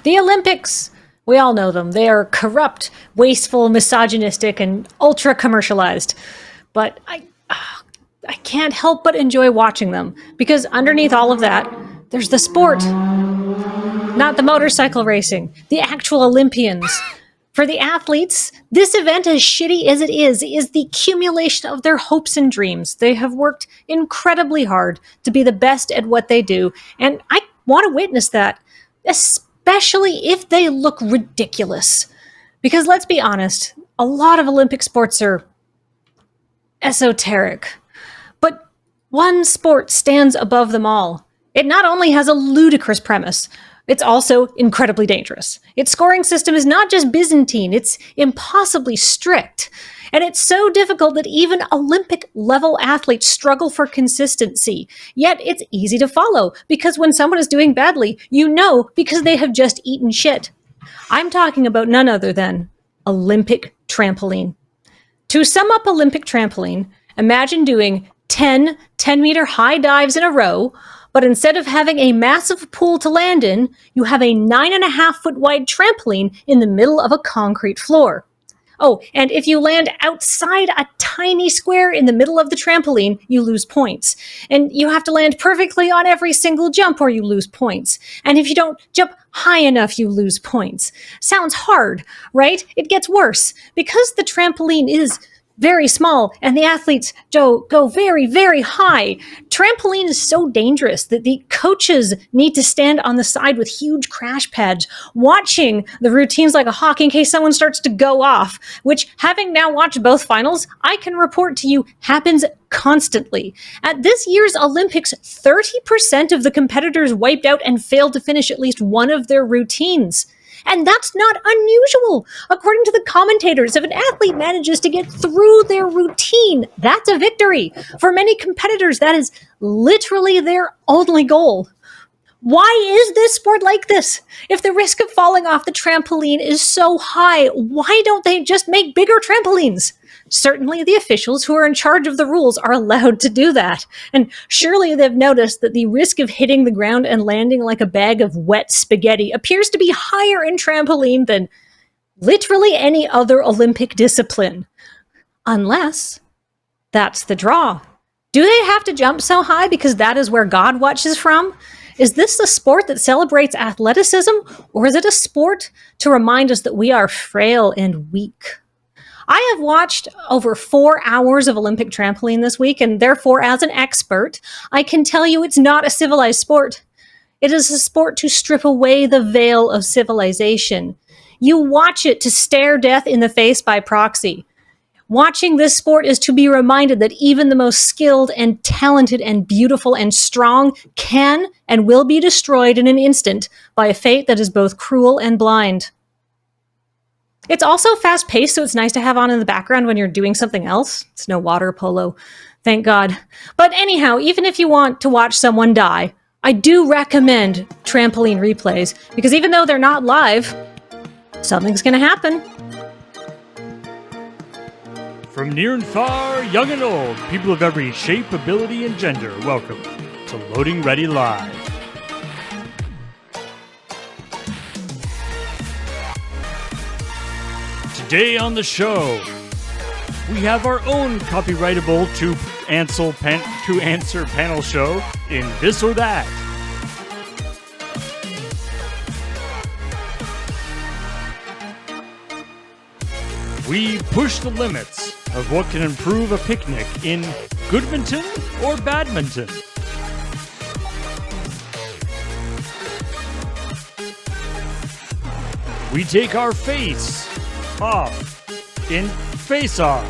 The Olympics, we all know them. They are corrupt, wasteful, misogynistic, and ultra-commercialized. But I can't help but enjoy watching them, because underneath all of that, there's the sport. Not the motorcycle racing, the actual Olympians. For the athletes, this event, as shitty as it is the accumulation of their hopes and dreams. They have worked incredibly hard to be the best at what they do, and I want to witness that, especially if they look ridiculous. Because let's be honest, a lot of Olympic sports are esoteric. But one sport stands above them all. It not only has a ludicrous premise, it's also incredibly dangerous. Its scoring system is not just Byzantine, it's impossibly strict. And it's so difficult that even Olympic-level athletes struggle for consistency. Yet it's easy to follow, because when someone is doing badly, you know because they have just eaten shit. I'm talking about none other than Olympic trampoline. To sum up Olympic trampoline, imagine doing 10 10-meter high dives in a row, but instead of having a massive pool to land in, you have a 9.5-foot wide trampoline in the middle of a concrete floor. Oh, and if you land outside a tiny square in the middle of the trampoline, you lose points. And you have to land perfectly on every single jump or you lose points. And if you don't jump high enough, you lose points. Sounds hard, right? It gets worse. Because the trampoline is very small, and the athletes go very, very high. Trampoline is so dangerous that the coaches need to stand on the side with huge crash pads, watching the routines like a hawk in case someone starts to go off, which, having now watched both finals, I can report to you happens constantly. At this year's Olympics, 30% of the competitors wiped out and failed to finish at least one of their routines. And that's not unusual. According to the commentators, if an athlete manages to get through their routine, that's a victory. For many competitors, that is literally their only goal. Why is this sport like this? If the risk of falling off the trampoline is so high, why don't they just make bigger trampolines? Certainly the officials who are in charge of the rules are allowed to do that. And surely they've noticed that the risk of hitting the ground and landing like a bag of wet spaghetti appears to be higher in trampoline than literally any other Olympic discipline. Unless that's the draw. Do they have to jump so high because that is where God watches from? Is this a sport that celebrates athleticism, or is it a sport to remind us that we are frail and weak? I have watched over 4 hours of Olympic trampoline this week, and therefore, as an expert, I can tell you it's not a civilized sport. It is a sport to strip away the veil of civilization. You watch it to stare death in the face by proxy. Watching this sport is to be reminded that even the most skilled and talented and beautiful and strong can and will be destroyed in an instant by a fate that is both cruel and blind. It's also fast-paced, so it's nice to have on in the background when you're doing something else. It's no water polo, thank God. But anyhow, even if you want to watch someone die, I do recommend trampoline replays, because even though they're not live, something's going to happen. From near and far, young and old, people of every shape, ability, and gender, welcome to Loading Ready Live. Today on the show, we have our own copyrightable to answer panel show in This or That. We push the limits of what can improve a picnic in Goodminton or Badminton. We take our face off in Face Off.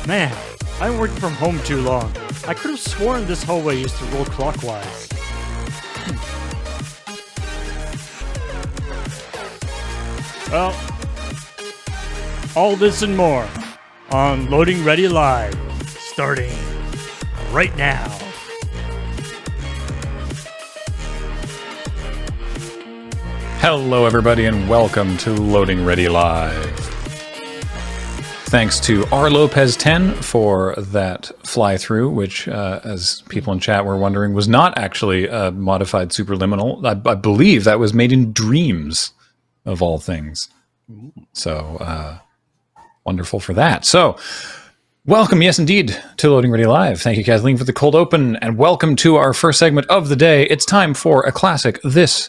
Man, I haven't worked from home too long. I could have sworn this hallway used to roll clockwise. Well, all this and more on Loading Ready Live, starting right now. Hello everybody and welcome to Loading Ready Live. Thanks to R. Lopez 10 for that Flythrough, which, as people in chat were wondering, was not actually a modified superliminal. I believe that was made in Dreams, of all things. So, wonderful for that. So, welcome, yes, indeed, to Loading Ready Live. Thank you, Kathleen, for the cold open, and welcome to our first segment of the day. It's time for a classic, This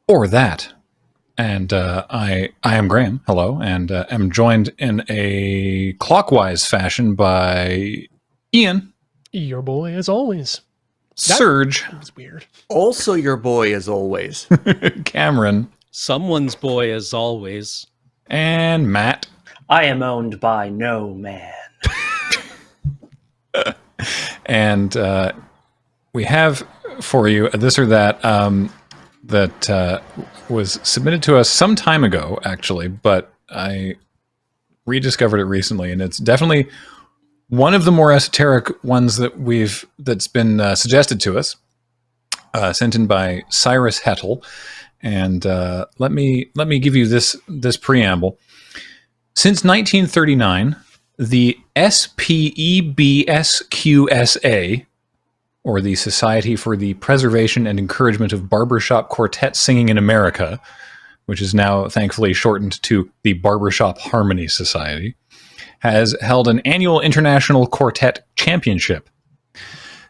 or That. And I am Graham, hello, and am joined in a clockwise fashion by Ian. Your boy, as always. Serge. That was weird. Also your boy, as always. Cameron. Someone's boy, as always. And Matt. I am owned by no man. And we have for you a This or That that was submitted to us some time ago, actually, but I rediscovered it recently, and it's definitely one of the more esoteric ones that's been suggested to us, sent in by Cyrus Hettel. And let me give you this preamble. Since 1939, the SPEBSQSA, or the Society for the Preservation and Encouragement of Barbershop Quartet Singing in America, which is now thankfully shortened to the Barbershop Harmony Society, has held an annual International Quartet Championship.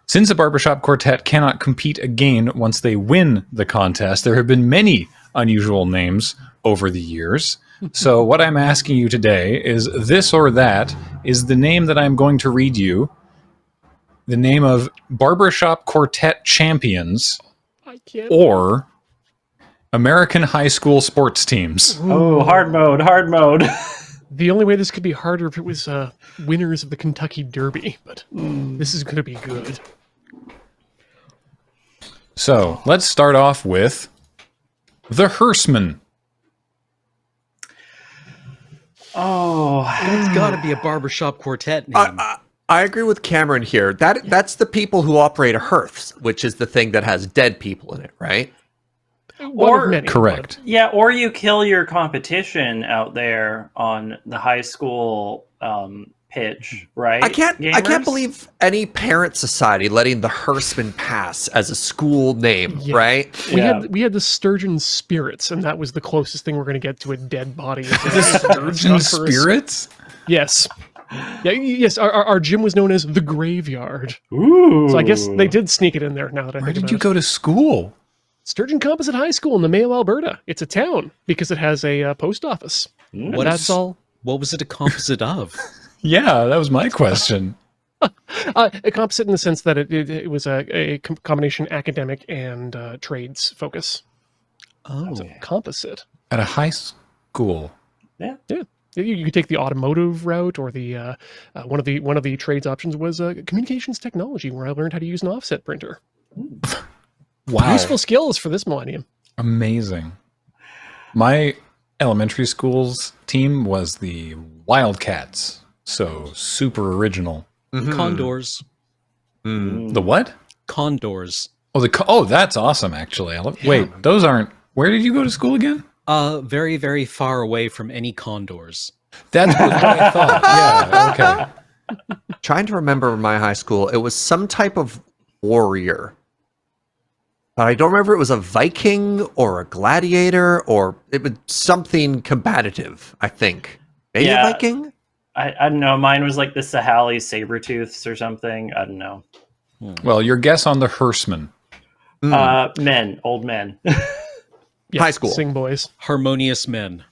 Since a barbershop quartet cannot compete again once they win the contest, there have been many unusual names over the years. So what I'm asking you today is, this or that is the name that I'm going to read you, the name of barbershop quartet champions or American high school sports teams. Oh, hard mode, hard mode. The only way this could be harder if it was winners of the Kentucky Derby, but this is going to be good. So let's start off with the Hersman. Oh, It's got to be a barbershop quartet name. I agree with Cameron here. That's the people who operate a hearths, which is the thing that has dead people in it, right? One of many, Correct. yeah, or you kill your competition out there on the high school pitch, right? I can't gamers? believe any parent society letting the Hersman pass as a school name, Yeah. right? We had the Sturgeon Spirits, and that was the closest thing we're going to get to a dead body. The Sturgeon Spirits? Yes. Yeah, yes, our gym was known as the Graveyard. Ooh. So I guess they did sneak it in there now that I Where think did about you it. go to school? Sturgeon Composite High School in the Mayo, Alberta. It's a town because it has a post office. And that's all. What was it a composite of? Yeah, that was my question. A composite in the sense that it was a combination academic and trades focus. Oh, So composite. At a high school. Yeah. You could take the automotive route, or the one of the trades options was communications technology, where I learned how to use an offset printer. Wow. Useful skills for this millennium. Amazing. My elementary school's team was the Wildcats. So super original. condors. The what? Condors. Oh, that's awesome, actually. Wait, those aren't... Where did you go to school again? Very, very far away from any condors. That's what I thought. Yeah, okay. Trying to remember my high school, it was some type of warrior. But I don't remember if it was a Viking or a gladiator, or it was something combative, I think. Maybe Yeah. a Viking? I don't know. Mine was like the Sahali Sabertooths or something. I don't know. Well, your guess on the Hersman. Old men. Yeah, High school. Sing boys. Harmonious men.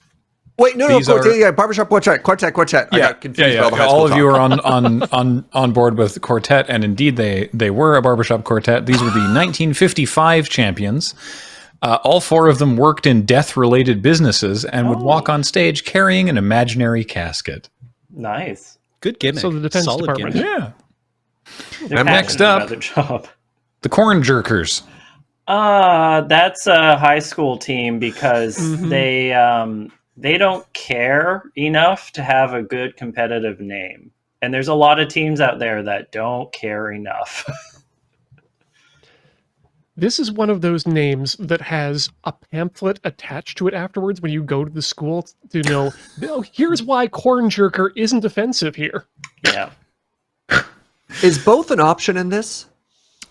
Wait, no, These are- yeah, barbershop quartet. I got confused by all the high All school of you talk. are on board with the quartet, and indeed they were a barbershop quartet. These were the 1955 champions. All four of them worked in death-related businesses and would walk on stage carrying an imaginary casket. Nice. Good gimmick. So the Defense Solid Department. gimmick. Yeah. They're Next passionate up. about their job. The Corn Jerkers. That's a high school team because they don't care enough to have a good competitive name. And there's a lot of teams out there that don't care enough. This is one of those names that has a pamphlet attached to it afterwards when you go to the school to know, oh, here's why corn jerker isn't offensive here. Yeah. Is both an option in this?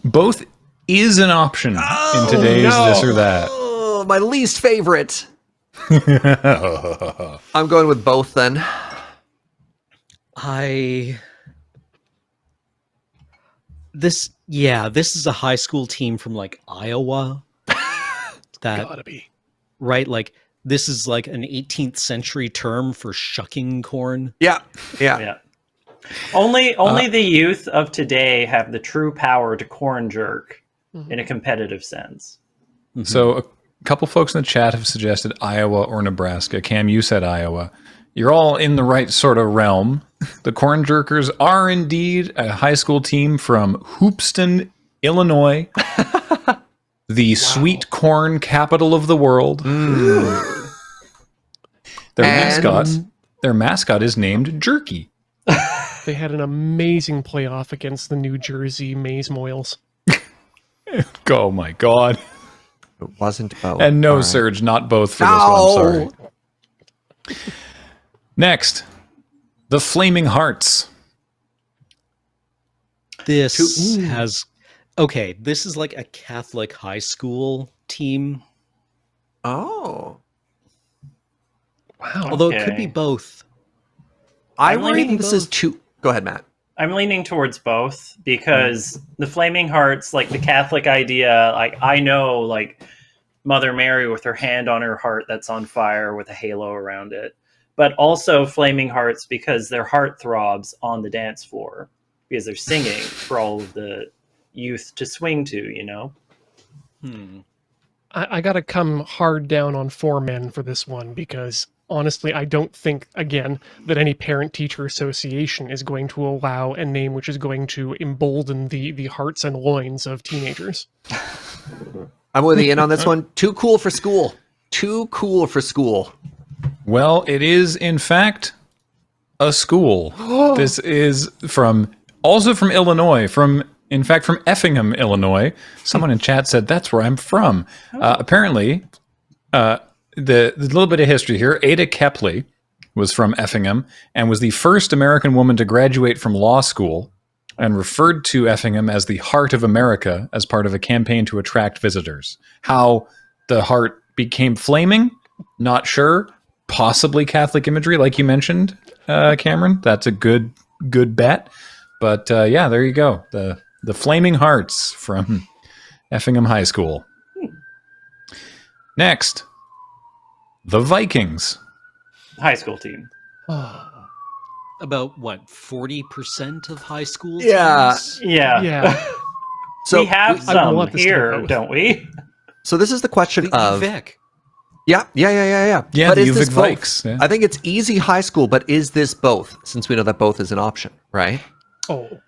Both is an option in today's this or that. Oh, my least favorite. I'm going with both then. This is a high school team from like Iowa. Gotta be. Right? Like this is like an 18th century term for shucking corn. Yeah. Only the youth of today have the true power to corn jerk in a competitive sense. So a couple folks in the chat have suggested Iowa or Nebraska. Cam, you said Iowa. You're all in the right sort of realm. The Corn Jerkers are indeed a high school team from Hoopeston, Illinois, the sweet corn capital of the world. Their mascot is named Jerky. They had an amazing playoff against the New Jersey Maize Moyles. Oh my God. It wasn't both. And no, All right. Serge, not both for this one. Sorry. Next, the Flaming Hearts. This this is like a Catholic high school team. Oh. Wow. Although it could be both. I'm I leaning read this as two. Go ahead, Matt. I'm leaning towards both because the Flaming Hearts, like the Catholic idea, like I know like Mother Mary with her hand on her heart that's on fire with a halo around it. But also Flaming Hearts because they're heartthrobs on the dance floor because they're singing for all of the youth to swing to, you know? I gotta come hard down on 4 men for this one because honestly, I don't think, again, that any parent-teacher association is going to allow a name which is going to embolden the hearts and loins of teenagers. I'm with you in on this one. Too cool for school. Too cool for school. Well, it is, in fact, a school. This is also from Illinois, from Effingham, Illinois. Someone in chat said, that's where I'm from. Apparently, the little bit of history here, Ada Kepley was from Effingham and was the first American woman to graduate from law school and referred to Effingham as the heart of America as part of a campaign to attract visitors. How the heart became flaming, not sure. Possibly Catholic imagery, like you mentioned, Cameron. That's a good bet. But yeah, there you go. The Flaming Hearts from Effingham High School. Next, the Vikings. High school team. About what, 40% of high school Yeah. teams? Yeah. So we have I some want this to be here, both. don't we? So this is the question The of UVic. Yeah. Yeah, But the is this UVic both? Vikes. Yeah. I think it's easy high school, but is this both? Since we know that both is an option, right? Oh,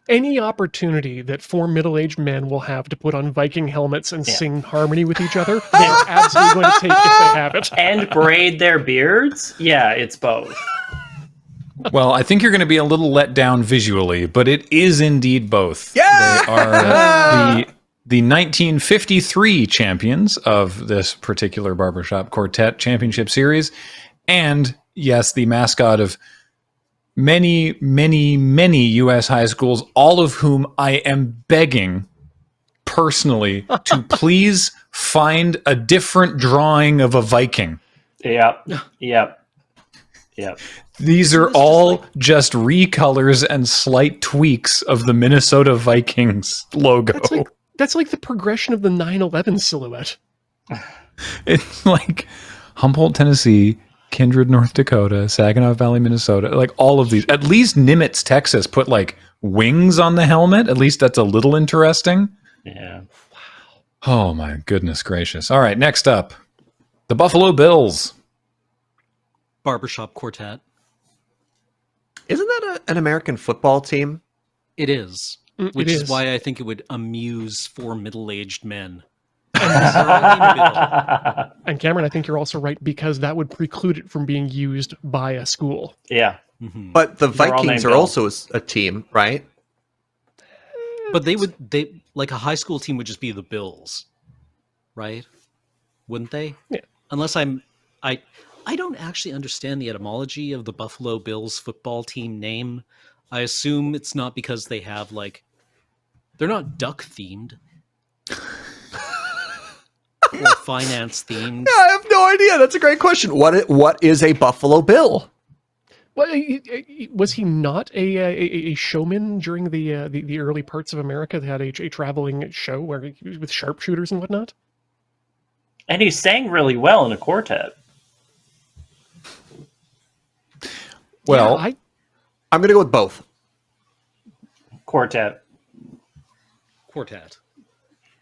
any opportunity that 4 middle-aged men will have to put on Viking helmets and sing harmony with each other, they're absolutely going to take if they have it. And braid their beards? Yeah, it's both. Well, I think you're going to be a little let down visually, but it is indeed both. Yeah! They are the 1953 champions of this particular Barbershop Quartet Championship Series. And yes, the mascot of many, many, many U.S. high schools, all of whom I am begging personally to please find a different drawing of a Viking. Yep. These are all just recolors and slight tweaks of the Minnesota Vikings logo. That's like the progression of the 9/11 silhouette. It's like Humboldt, Tennessee, Kindred, North Dakota, Saginaw Valley, Minnesota, like all of these. At least Nimitz, Texas put like wings on the helmet. At least that's a little interesting. Yeah. Oh my goodness gracious. All right, next up, the Buffalo Bills. Barbershop Quartet. Isn't that an American football team? It is. It Which is is. why I think it would amuse 4 middle-aged men. They're all in the middle. And Cameron, I think you're also right because that would preclude it from being used by a school. Yeah. But the They're all Vikings named are Bill. also a team, right? But they like a high school team would just be the Bills, right? Wouldn't they? Yeah. Unless I don't actually understand the etymology of the Buffalo Bills football team name. I assume it's not because they have like they're not duck themed or finance themed. Yeah, I have no idea. That's a great question. What is a Buffalo Bill? Well, was he not a showman during the early parts of America that had a traveling show where with sharpshooters and whatnot? And he sang really well in a quartet. Well, Yeah, I'm going to go with both. Quartet.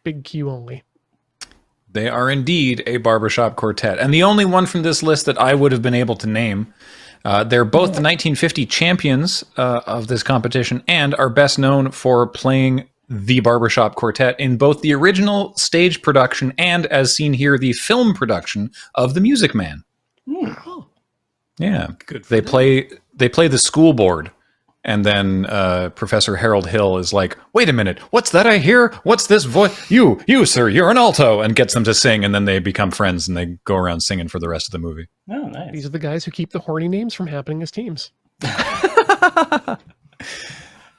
big Q only. they are indeed a barbershop quartet. And the only one from this list that I would have been able to name. They're both the 1950 champions of this competition and are best known for playing the barbershop quartet in both the original stage production and, as seen here, the film production of The Music Man. Oh, Yeah, good. For they them. play the school board, and then Professor Harold Hill is like, "Wait a minute, what's that I hear? What's this voice? You, sir, you're an alto," and gets them to sing, and then they become friends and they go around singing for the rest of the movie. Oh, nice. These are the guys who keep the horny names from happening as teams.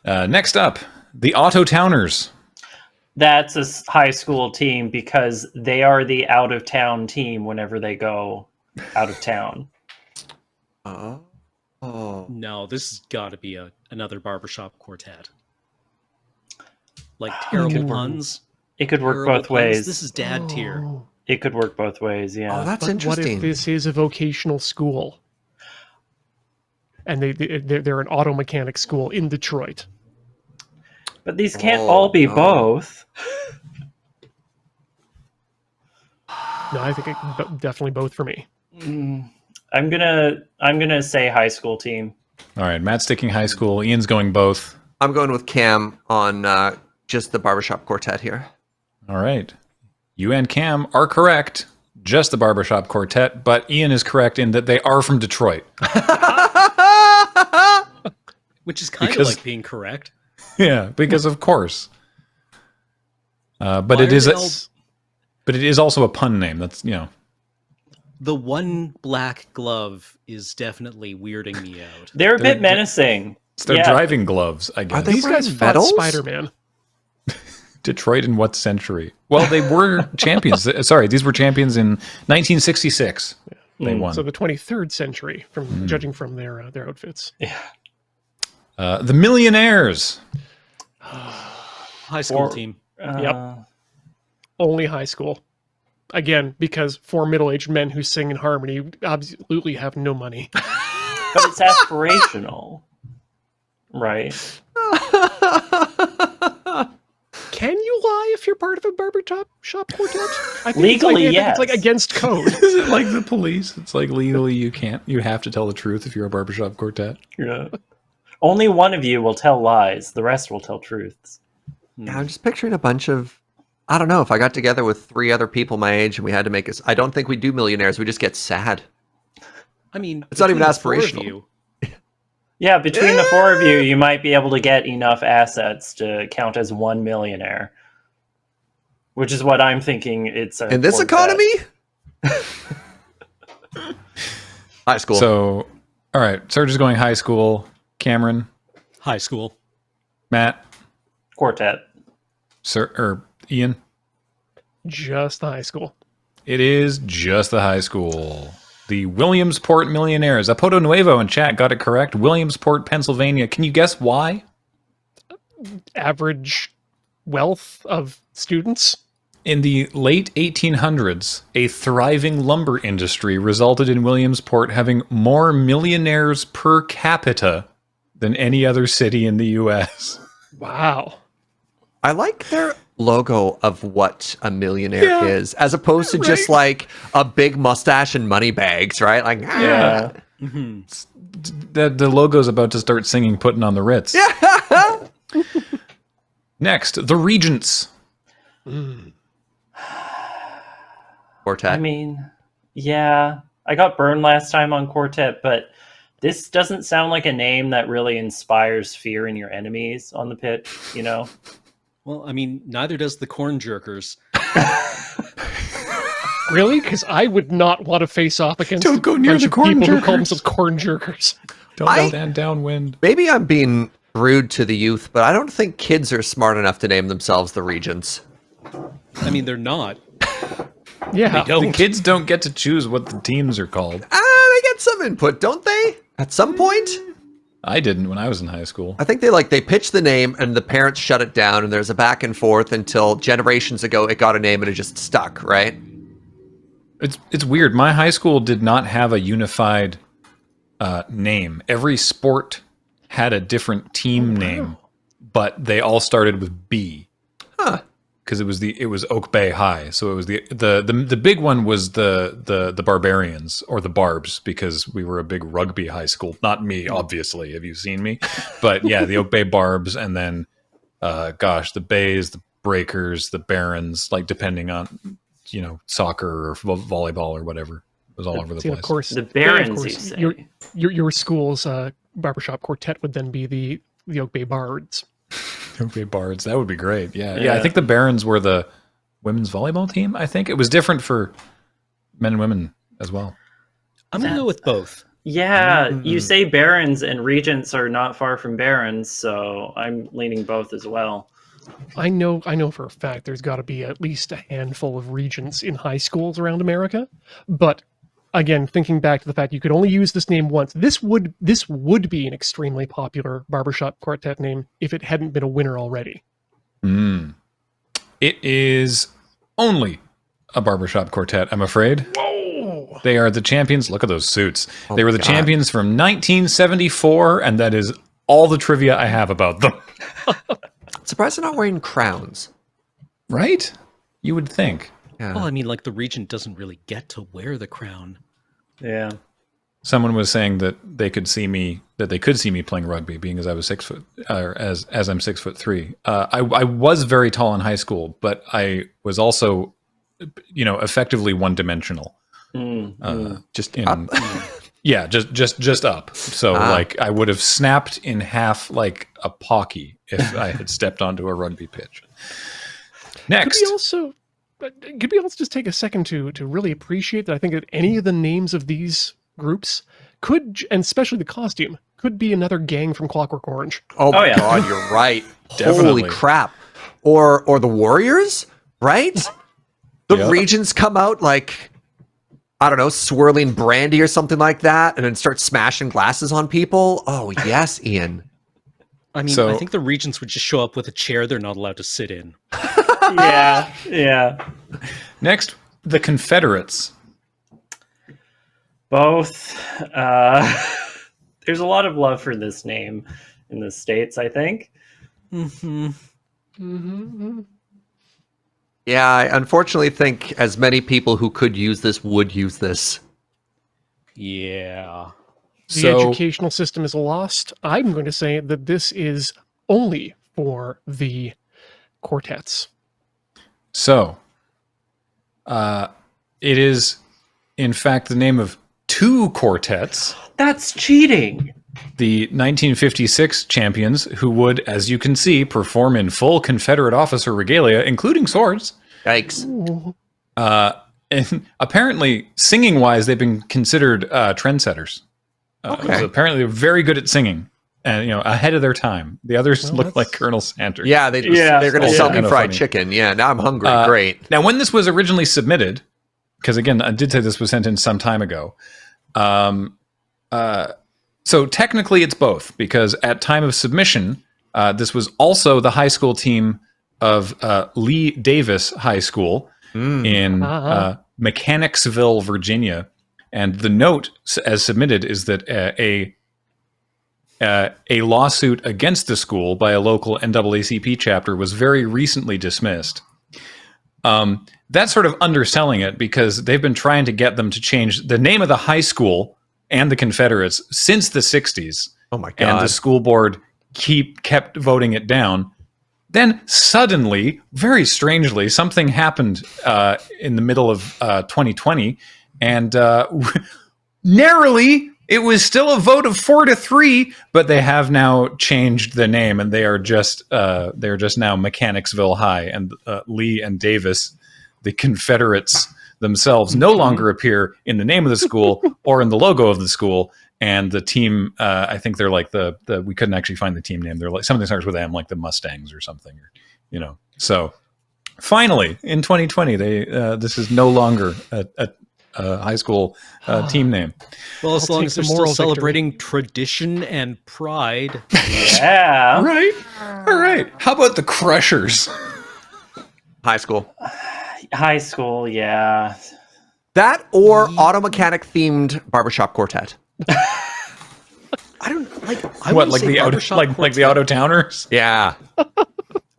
Next up, the Auto Towners. That's a high school team because they are the out of town team whenever they go out of town. Oh. No, this has got to be another barbershop quartet. Like terrible puns. It could work terrible both puns. ways. This is dad tier. Oh. It could work both ways, yeah. Oh, that's But interesting. what if this is a vocational school? And they're an auto mechanic school in Detroit. But these can't Oh, all be no. both. No, I think definitely both for me. I'm gonna say high school team. All right, Matt's sticking high school. Ian's going both. I'm going with Cam on just the barbershop quartet here. All right. You and Cam are correct. Just the barbershop quartet, but Ian is correct in that they are from Detroit. Which is kind of Because- like being correct. Yeah, because of course. But Why it are is they all- but it is also a pun name. That's, The one black glove is definitely weirding me out. They're a They're- bit menacing. it's their Yeah. driving gloves, I guess. Are they These guys wearing fought medals? Spider-Man. Detroit in what century? Well, they were champions. Sorry, these were champions in 1966. They won. So the 23rd century, from judging from their outfits. The Millionaires. High school Or- team. Uh, Only high school. Again, because four middle-aged men who sing in harmony absolutely have no money. But it's aspirational. Right? Can you lie if you're part of a barbershop quartet? I think Legally, it's like yes. against code. Is it like the police? It's like legally you have to tell the truth if you're a barbershop quartet. Yeah. Only one of you will tell lies. The rest will tell truths. Yeah, I'm just picturing a bunch of, I don't know, if I got together with 3 other people my age and we had to make us, I don't think we do millionaires. We just get sad. I mean, It's not even between the four of aspirational. you, Yeah, between the four of you, you might be able to get enough assets to count as one millionaire. Which is what I'm thinking it's a In this quartet. economy? High school. So, all right, Serge is going high school. Cameron, high school. Matt, Quartet. Ian. Just high school. It is just the high school. The Williamsport Millionaires. Apoto Nuevo in chat got it correct. Williamsport, Pennsylvania. Can you guess why? Average wealth of students. In the late 1800s, a thriving lumber industry resulted in Williamsport having more millionaires per capita than any other city in the U.S. Wow. I like their logo of what a millionaire is, as opposed to just like a big mustache and money bags, right? Like, Yeah. The logo's about to start singing Puttin' on the Ritz. Next, the Regents. quartet. I mean, yeah. I got burned last time on Quartet, but this doesn't sound like a name that really inspires fear in your enemies on the pitch, you know? Well, I mean, neither does the corn jerkers. Really? Because I would not want to face off against Don't go near a bunch the of corn people who call jerkers. themselves corn jerkers. Don't I- stand downwind. Maybe I'm being rude to the youth, but I don't think kids are smart enough to name themselves the Regents. I mean, they're not. Yeah. The kids don't get to choose what the teams are called. They get some input, don't they? At some point? I didn't when I was in high school. I think they pitch the name and the parents shut it down, and there's a back and forth until generations ago it got a name and it just stuck, right? It's weird. My high school did not have a unified name. Every sport had a different team name, but they all started with B. Huh. Because it was Oak Bay High, so it was the big one was the Barbarians or the Barbs, because we were a big rugby high school. Not me, obviously. Have you seen me? But yeah, the Oak Bay Barbs, and then the Bays, the Breakers, the Barons, like depending on soccer or volleyball or whatever. It was all over the place. Of course, The Barons, you say. your school's barbershop quartet would then be the Oak Bay Bards. Oak Bay Bards, that would be great. Yeah. I think the Barons were the women's volleyball team. I think it was different for men and women as well. I'm going to go with both. Yeah, you say Barons and Regents are not far from Barons, so I'm leaning both as well. I know for a fact there's got to be at least a handful of regents in high schools around America. But again, thinking back to the fact you could only use this name once, this would be an extremely popular barbershop quartet name if it hadn't been a winner already. It is only a barbershop quartet, I'm afraid. Whoa! They are the champions. Look at those suits. Oh they were the God. champions from 1974, and that is all the trivia I have about them. Surprised they're not wearing crowns. Right? You would think. Yeah. Well, I mean, like the regent doesn't really get to wear the crown. Yeah. Someone was saying that they could see me playing rugby, being as I was 6 foot, or as I'm 6'3". I was very tall in high school, but I was also, effectively one dimensional. Just in, up. Yeah, just up. So like I would have snapped in half like a pocky if I had stepped onto a rugby pitch. Next. Could we also just take a second to really appreciate that I think that any of the names of these groups could, and especially the costume, could be another gang from Clockwork Orange. Oh my yeah. God, you're right. Definitely. Holy crap. Or the Warriors, right? The Yep. Regents come out like, I don't know, swirling brandy or something like that, and then start smashing glasses on people. Oh, yes, Ian. I mean, So- I think the regents would just show up with a chair they're not allowed to sit in. Yeah. Next, the Confederates. Both. There's a lot of love for this name in the States, I think. Yeah, I unfortunately think as many people who could use this would use this. Yeah. The So- educational system is lost. I'm going to say that this is only for the quartets. So, it is, in fact, the name of two quartets. That's cheating. The 1956 champions, who would, as you can see, perform in full Confederate officer regalia, including swords. Yikes. And apparently, singing-wise, they've been considered trendsetters. Okay. So apparently, they're very good at singing, and ahead of their time. The others look like Colonel Sanders. Yeah, they're going to Yeah. sell me Kinda fried funny. chicken. Yeah, now I'm hungry. Great. Now, when this was originally submitted, because again, I did say this was sent in some time ago. So technically, it's both, because at time of submission, this was also the high school team of Lee Davis High School in Mechanicsville, Virginia, and the note as submitted is that a lawsuit against the school by a local NAACP chapter was very recently dismissed. That's sort of underselling it, because they've been trying to get them to change the name of the high school and the Confederates since the 60s. Oh my And God. the school board kept voting it down. Then suddenly, very strangely, something happened in the middle of 2020, and narrowly, it was still a vote of 4-3, but they have now changed the name, and they're just now Mechanicsville High, and Lee and Davis, the Confederates themselves, no longer appear in the name of the school or in the logo of the school, And the team, I think they're like the we couldn't actually find the team name. They're like something starts with M, like the Mustangs or something, So finally, in 2020, this is no longer a high school team name. Well, as I'll long take as the they're still moral victory. celebrating tradition and pride. Yeah. Right? All right. How about the Crushers? High school. High school, yeah. That or auto mechanic themed barbershop quartet. I don't like. I What, wanna like say the barbershop like the quartet. Auto Towners? Yeah.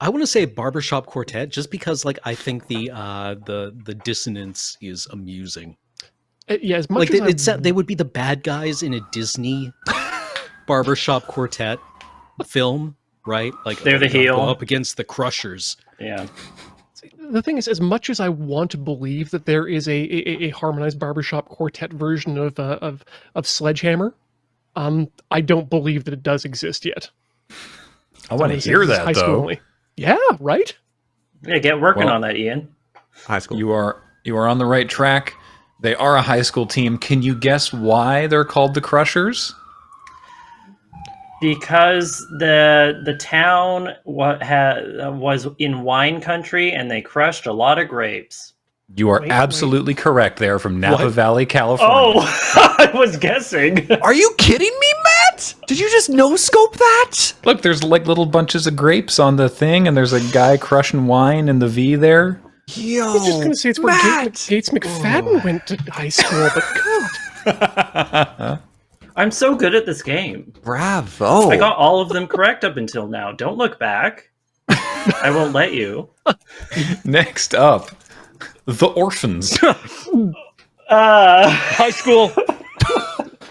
I want to say barbershop quartet just because, like, I think the dissonance is amusing. Yeah, as much Like, as they would be the bad guys in a Disney barbershop quartet film, right? Like, They're the heel. go up against the Crushers. Yeah. the thing is, as much as I want to believe that there is a harmonized barbershop quartet version of Sledgehammer, I don't believe that it does exist yet. I want to This hear is that high school though. only. Yeah, right. Yeah, get working Well- on that, Ian. High school. You are on the right track. They are a high school team. Can you guess why they're called the Crushers? Because the town was in wine country and they crushed a lot of grapes. You are Wait. absolutely correct. They are from Napa What? Valley, California. Oh, I was guessing. Are you kidding me, Matt? Did you just no scope that? Look, there's like little bunches of grapes on the thing, and there's a guy crushing wine in the V there. Yo, I was just going to say it's where Matt. Gates McFadden went to high school, but God. I'm so good at this game. Bravo. I got all of them correct up until now. Don't look back. I won't let you. Next up, the Orphans. High school.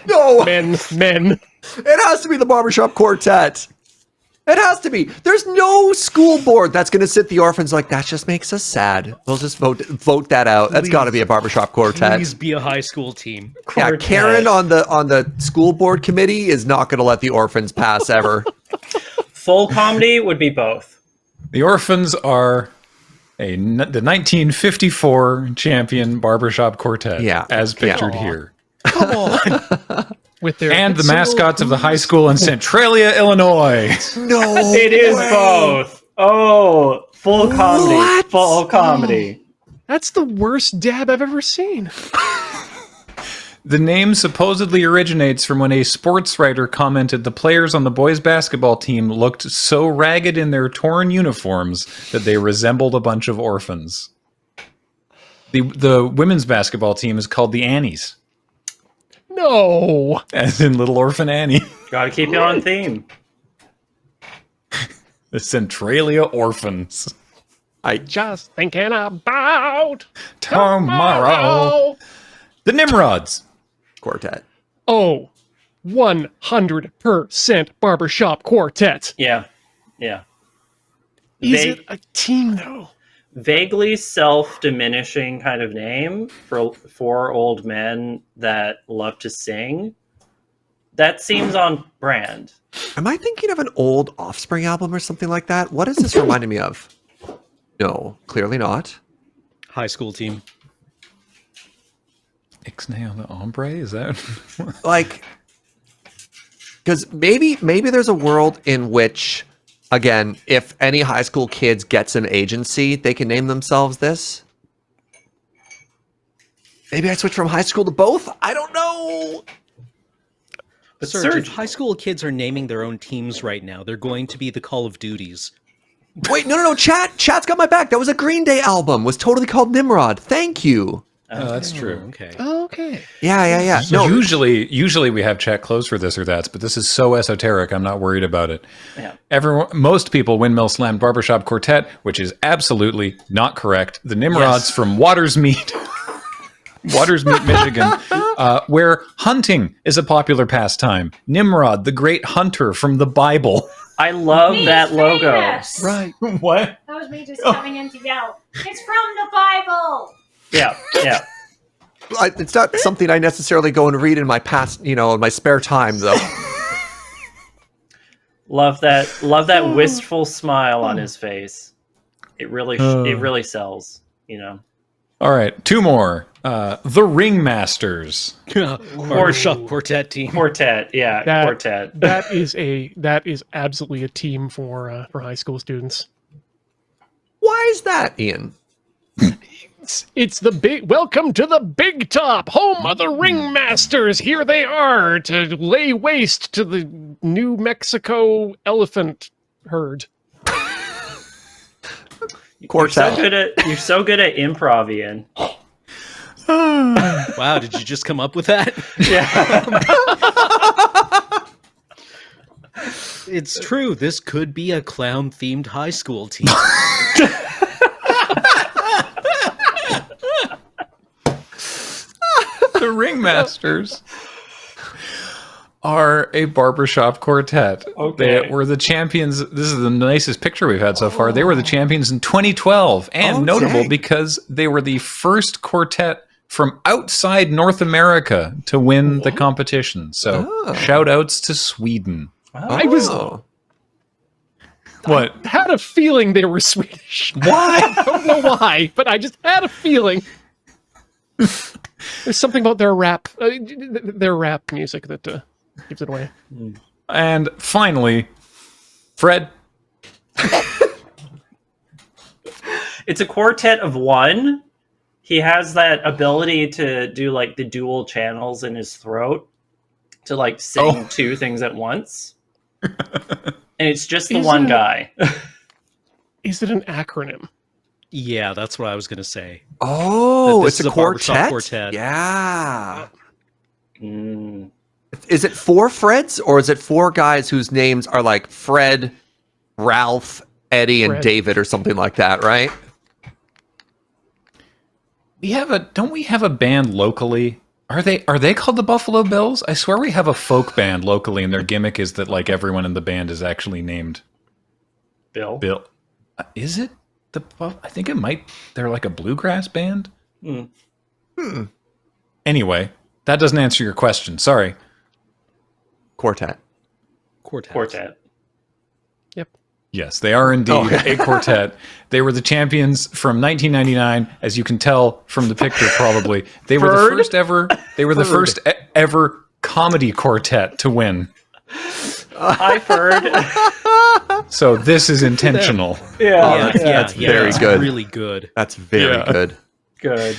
No, Men. it has to be the barbershop quartet. It has to be. There's no school board that's going to sit the orphans like, that just makes us sad. We'll just vote that out. That's got to be a barbershop quartet. Please be a high school team. Yeah, Quartet. Karen on the school board committee is not going to let the orphans pass ever. Full comedy would be both. The Orphans are the 1954 champion barbershop quartet, Yeah. as pictured Yeah. here. Come on. With their And the mascots of the high school in Centralia, Illinois. No, It is way. both. Oh, full comedy. What? Full comedy. That's the worst dab I've ever seen. The name supposedly originates from when a sports writer commented the players on the boys' basketball team looked so ragged in their torn uniforms that they resembled a bunch of orphans. The women's basketball team is called the Annies, No. as in Little Orphan Annie. Gotta keep you on theme. The Centralia Orphans. Just thinking about Tomorrow. The Nimrods. Quartet. Oh, 100% barbershop quartet. Yeah. Yeah. Is They- it a team, though? Vaguely self-diminishing kind of name for four old men that love to sing. That seems on brand. Am I thinking of an old Offspring album or something like that? What is this reminding me of? No, clearly not. High school team. Ixnay on the ombre? Is that? Like, because maybe there's a world in which, again, if any high school kids get some agency, they can name themselves this. Maybe I switch from high school to both. I don't know. But Serge, Serge, if high school kids are naming their own teams right now, they're going to be the Call of Duties. Wait, no. Chat's got my back. That was a Green Day album. Was totally called Nimrod. Thank you. Oh, that's true. Okay. Okay. Yeah. So No, usually we have chat closed for this or that, but this is so esoteric. I'm not worried about it. yeah. Most people windmill slammed barbershop quartet, which is absolutely not correct. The Nimrods from Watersmeet, Michigan, where hunting is a popular pastime. Nimrod, the great hunter from the Bible. I love that logo. Right. What? That was me just coming in to yell. It's from the Bible. Yeah. it's not something I necessarily go and read in my in my spare time, though. Love that wistful smile on his face. It really sells, you know. All right, 2 more. The Ringmasters. Barbershop quartet team. Quartet, yeah, quartet. That is absolutely a team for high school students. Why is that, Ian? It's the big welcome to the big top, home of the Ringmasters. Here they are to lay waste to the New Mexico elephant herd. Quartet. You're so good at improv, Ian. Wow, did you just come up with that? Yeah. It's true. This could be a clown-themed high school team. The Ringmasters are a barbershop quartet. Okay. They were the champions. This is the nicest picture we've had so far. They were the champions in 2012, and notable because they were the first quartet from outside North America to win the competition. So shout outs to Sweden. I was What? I had a feeling they were Swedish. Why? I don't know why, but I just had a feeling. There's something about their rap music that gives it away. And finally, Fred. It's a quartet of one. He has that ability to do like the dual channels in his throat to like sing 2 things at once. And it's just the one guy. Is it an acronym? Yeah, that's what I was going to say. Oh, This it's is a barbershop quartet? Yeah. Mm. Is it 4 Freds, or is it 4 guys whose names are like Fred, Ralph, Eddie, and Fred. David, or something like that, right? Don't we have a band locally? Are they called the Buffalo Bills? I swear we have a folk band locally, and their gimmick is that like everyone in the band is actually named Bill. Is it I think it might. They're like a bluegrass band. Anyway, that doesn't answer your question. Sorry. Quartet. Quartet. Yep. Yes, they are indeed a quartet. They were the champions from 1999, as you can tell from the picture. Probably they were the first ever. They were the first ever comedy quartet to win. I've heard. So this is intentional. That's very that's good. Really good. That's very good. Good.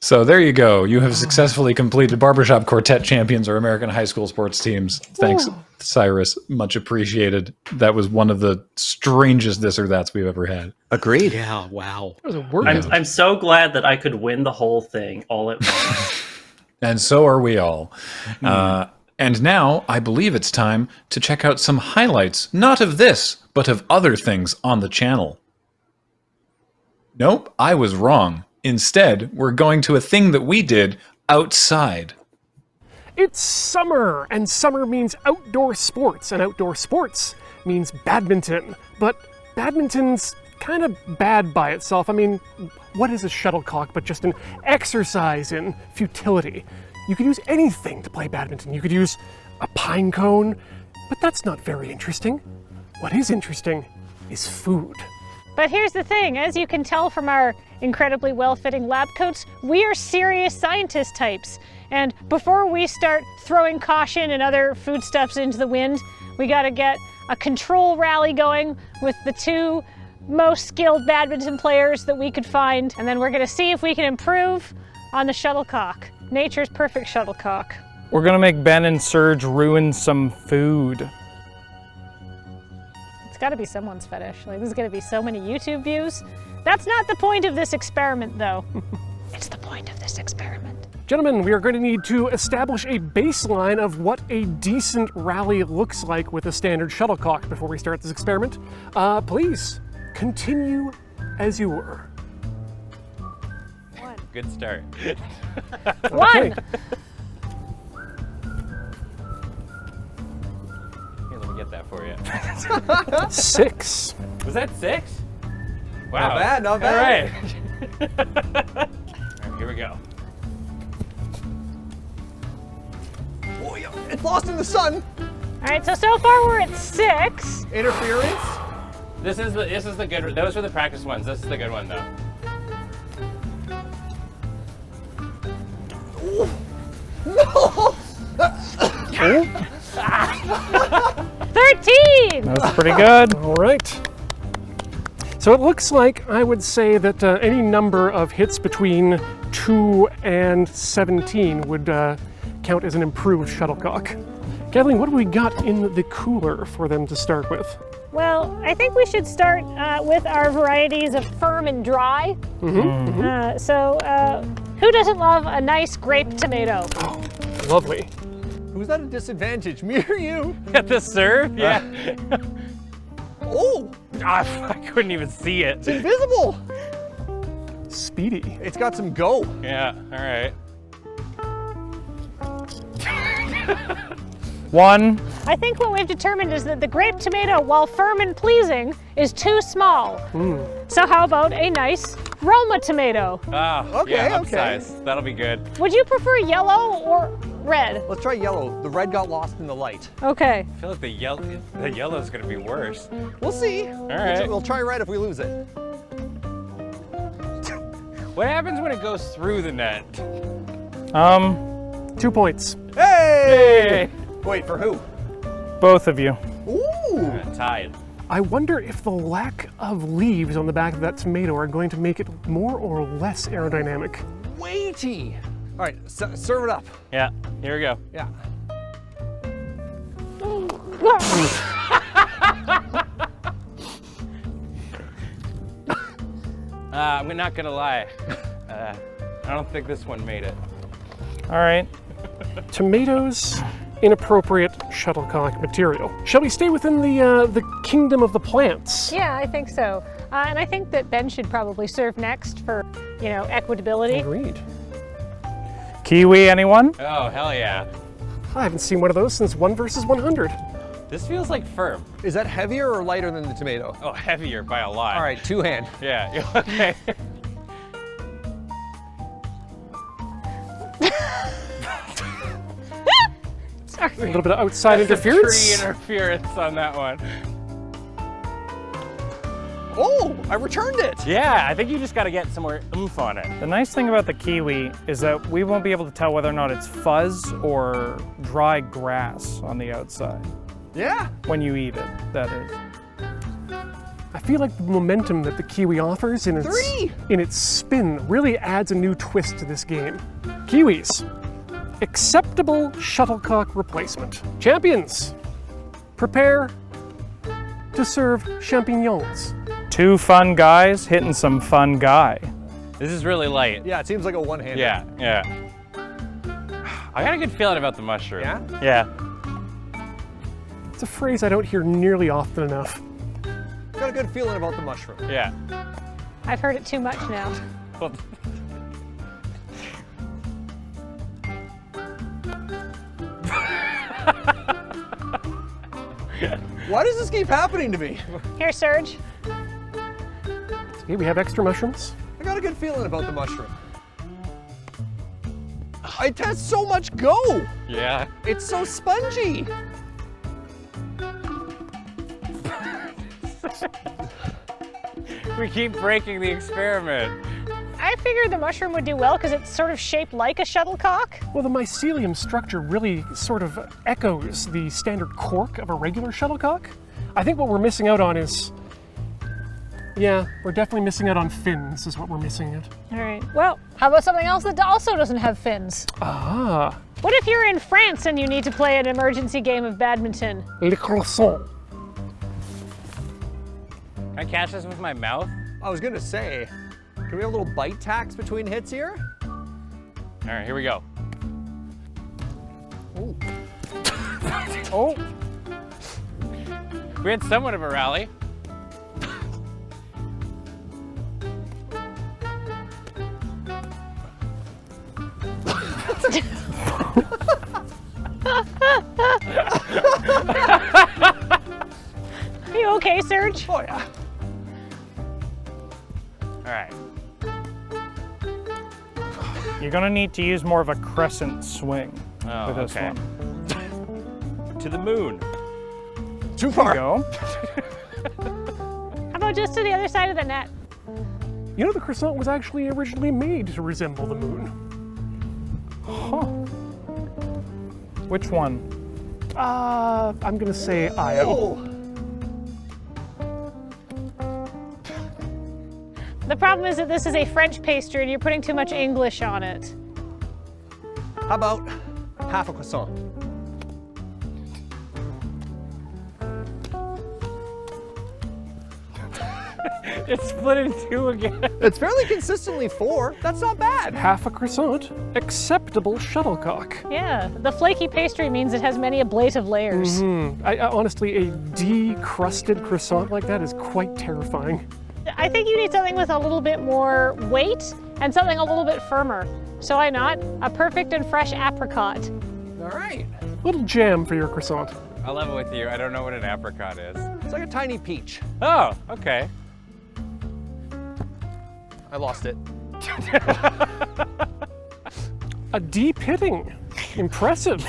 So there you go. You have successfully completed Barbershop Quartet Champions or American High School Sports Teams. Thanks, Cyrus. Much appreciated. That was one of the strangest this or that's we've ever had. Agreed. Yeah, wow. That was a word. I'm so glad that I could win the whole thing all at once. And so are we all. And now I believe it's time to check out some highlights, not of this, but of other things on the channel. Nope, I was wrong. Instead, we're going to a thing that we did outside. It's summer, and summer means outdoor sports, and outdoor sports means badminton. But badminton's kind of bad by itself. I mean, what is a shuttlecock but just an exercise in futility? You could use anything to play badminton. You could use a pine cone, but that's not very interesting. What is interesting is food. But here's the thing, as you can tell from our incredibly well-fitting lab coats, we are serious scientist types. And before we start throwing caution and other foodstuffs into the wind, we gotta get a control rally going with the 2 most skilled badminton players that we could find. And then we're gonna see if we can improve on the shuttlecock. Nature's perfect shuttlecock. We're gonna make Ben and Serge ruin some food. It's gotta be someone's fetish. Like, there's gonna be so many YouTube views. That's not the point of this experiment, though. It's the point of this experiment. Gentlemen, we are going to need to establish a baseline of what a decent rally looks like with a standard shuttlecock before we start this experiment. Please, continue as you were. Good start. One! Here, let me get that for you. 6. Was that 6? Wow. Not bad, not bad. All right. All right, here we go. Oh, yeah. It's lost in the sun. All right, so far we're at 6. Interference. This is the good. Those were the practice ones. This is the good one though. 19. That's pretty good. All right. So it looks like I would say that any number of hits between 2 and 17 would count as an improved shuttlecock. Kathleen, what do we got in the cooler for them to start with? Well, I think we should start with our varieties of firm and dry. Who doesn't love a nice grape tomato? Oh, lovely. Who's at a disadvantage, me or you? At the serve? Yeah. Oh, I couldn't even see it. it's invisible. Speedy. It's got some go. Yeah, all right. 1. I think what we've determined is that the grape tomato, while firm and pleasing, is too small. So how about a nice Roma tomato? Okay, yeah, okay. upsize. That'll be good. Would you prefer yellow or red? Let's try yellow. The red got lost in the light. Okay. I feel like the yellow's gonna be worse. We'll see. All right. We'll try red if we lose it. What happens when it goes through the net? 2 points. Hey! Wait, for who? Both of you. Ooh! Tied. I wonder if the lack of leaves on the back of that tomato are going to make it more or less aerodynamic. Weighty. All right, serve it up. Yeah, here we go. Yeah. I'm not gonna lie. I don't think this one made it. All right. Tomatoes, inappropriate shuttlecock material. Shall we stay within the kingdom of the plants? Yeah, I think so. And I think that Ben should probably serve next for, equitability. Agreed. Kiwi, anyone? Oh, hell yeah. I haven't seen one of those since 1 versus 100. This feels like firm. Is that heavier or lighter than the tomato? Oh, heavier by a lot. All right, two hand. Yeah, okay. Sorry. A little bit of outside That's interference. Tree interference on that one. Oh, I returned it. Yeah, I think you just got to get some more oomph on it. The nice thing about the kiwi is that we won't be able to tell whether or not it's fuzz or dry grass on the outside. Yeah. When you eat it, that is. I feel like the momentum that the kiwi offers in its spin really adds a new twist to this game. Kiwis, acceptable shuttlecock replacement. Champions, prepare to serve champignons. 2 fun guys hitting some fun guy. This is really light. Yeah, it seems like a one-hander. Yeah, yeah. I got a good feeling about the mushroom. Yeah? Yeah. It's a phrase I don't hear nearly often enough. Got a good feeling about the mushroom. Yeah. I've heard it too much now. Well, Why does this keep happening to me? Here, Serge. Okay, we have extra mushrooms. I got a good feeling about the mushroom. It has so much go. yeah. It's so spongy. We keep breaking the experiment. I figured the mushroom would do well because it's sort of shaped like a shuttlecock. Well, the mycelium structure really sort of echoes the standard cork of a regular shuttlecock. I think what we're missing out on is, yeah, we're definitely missing out on fins is what we're missing out. All right. Well, how about something else that also doesn't have fins? Ah, What if you're in France and you need to play an emergency game of badminton? le croissant. Can I catch this with my mouth? I was gonna say, can we have a little bite tax between hits here? All right, here we go. Ooh. Oh. We had somewhat of a rally. Are you okay, Serge? Oh yeah. All right. You're gonna need to use more of a crescent swing for this one. To the moon. Too far. Go. How about just to the other side of the net? You know, the croissant was actually originally made to resemble the moon. Huh. Which one? I'm gonna say Io. Oh. The problem is that this is a French pastry and you're putting too much English on it. How about half a croissant? It's split in two again. It's fairly consistently 4. That's not bad. Half a croissant, acceptable shuttlecock. Yeah, the flaky pastry means it has many ablative layers. I honestly, a decrusted croissant like that is quite terrifying. I think you need something with a little bit more weight and something a little bit firmer. So why not? A perfect and fresh apricot. All right. Little jam for your croissant. I'll level with you. I don't know what an apricot is. It's like a tiny peach. Oh, okay. I lost it. A deep hitting. Impressive.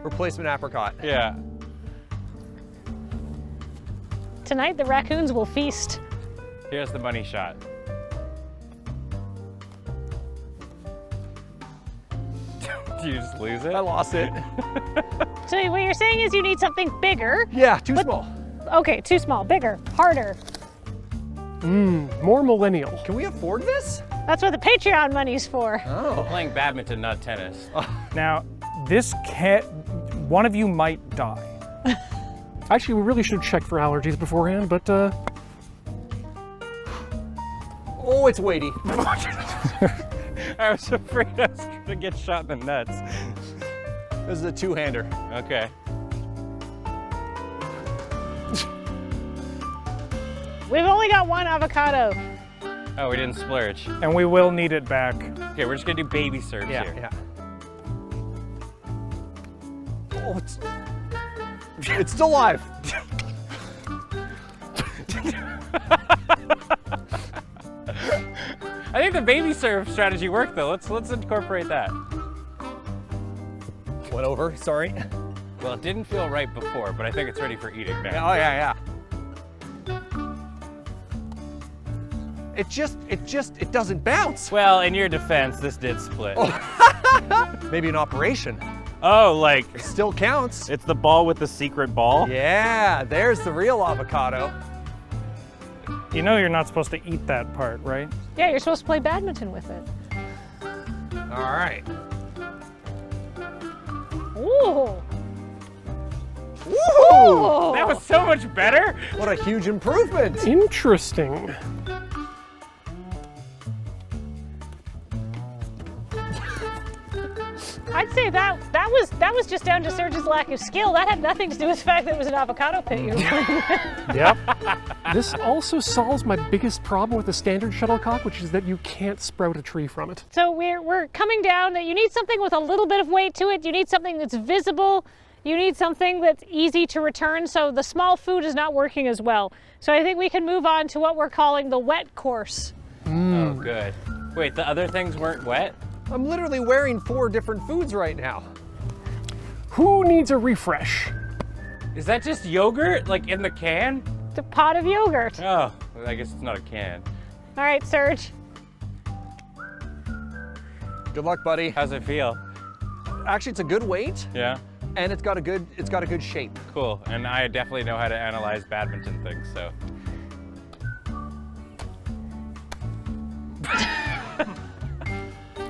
Replacement apricot. Yeah. Tonight the raccoons will feast. Here's the money shot. Do you just lose it? I lost it. So what you're saying is you need something bigger. Yeah, too small. Okay, too small, bigger, harder. More millennial. Can we afford this? That's what the Patreon money's for. Oh. Playing badminton, not tennis. Now, this can't. One of you might die. Actually, we really should check for allergies beforehand, but Oh, it's weighty. I was afraid I was gonna get shot in the nuts. This is a two-hander. Okay. We've only got one avocado. Oh, we didn't splurge. And we will need it back. Okay, we're just gonna do baby serves here. Yeah. Oh, it's still live. I think the baby serve strategy worked though. Let's incorporate that. Went over, sorry. Well, it didn't feel right before, but I think it's ready for eating now. Oh, yeah. It doesn't bounce. Well, in your defense, this did split. Maybe an operation. Oh, like It still counts. it's the ball with the secret ball? Yeah, there's the real avocado. You know you're not supposed to eat that part, right? Yeah, you're supposed to play badminton with it. All right. Ooh. Woohoo! That was so much better. What a huge improvement. interesting. I'd say that was just down to Serge's lack of skill. That had nothing to do with the fact that it was an avocado pit you were playing with. Yep. This also solves my biggest problem with the standard shuttlecock, which is that you can't sprout a tree from it. So we're coming down that you need something with a little bit of weight to it. You need something that's visible. You need something that's easy to return. So the small food is not working as well. So I think we can move on to what we're calling the wet course. Oh, good. Wait, the other things weren't wet? I'm literally wearing 4 different foods right now. Who needs a refresh? Is that just yogurt, like in the can? It's a pot of yogurt. Oh, well, I guess it's not a can. All right, Serge. Good luck, buddy. How's it feel? Actually, it's a good weight, Yeah? and it's got a good shape. Cool. And I definitely know how to analyze badminton things, so.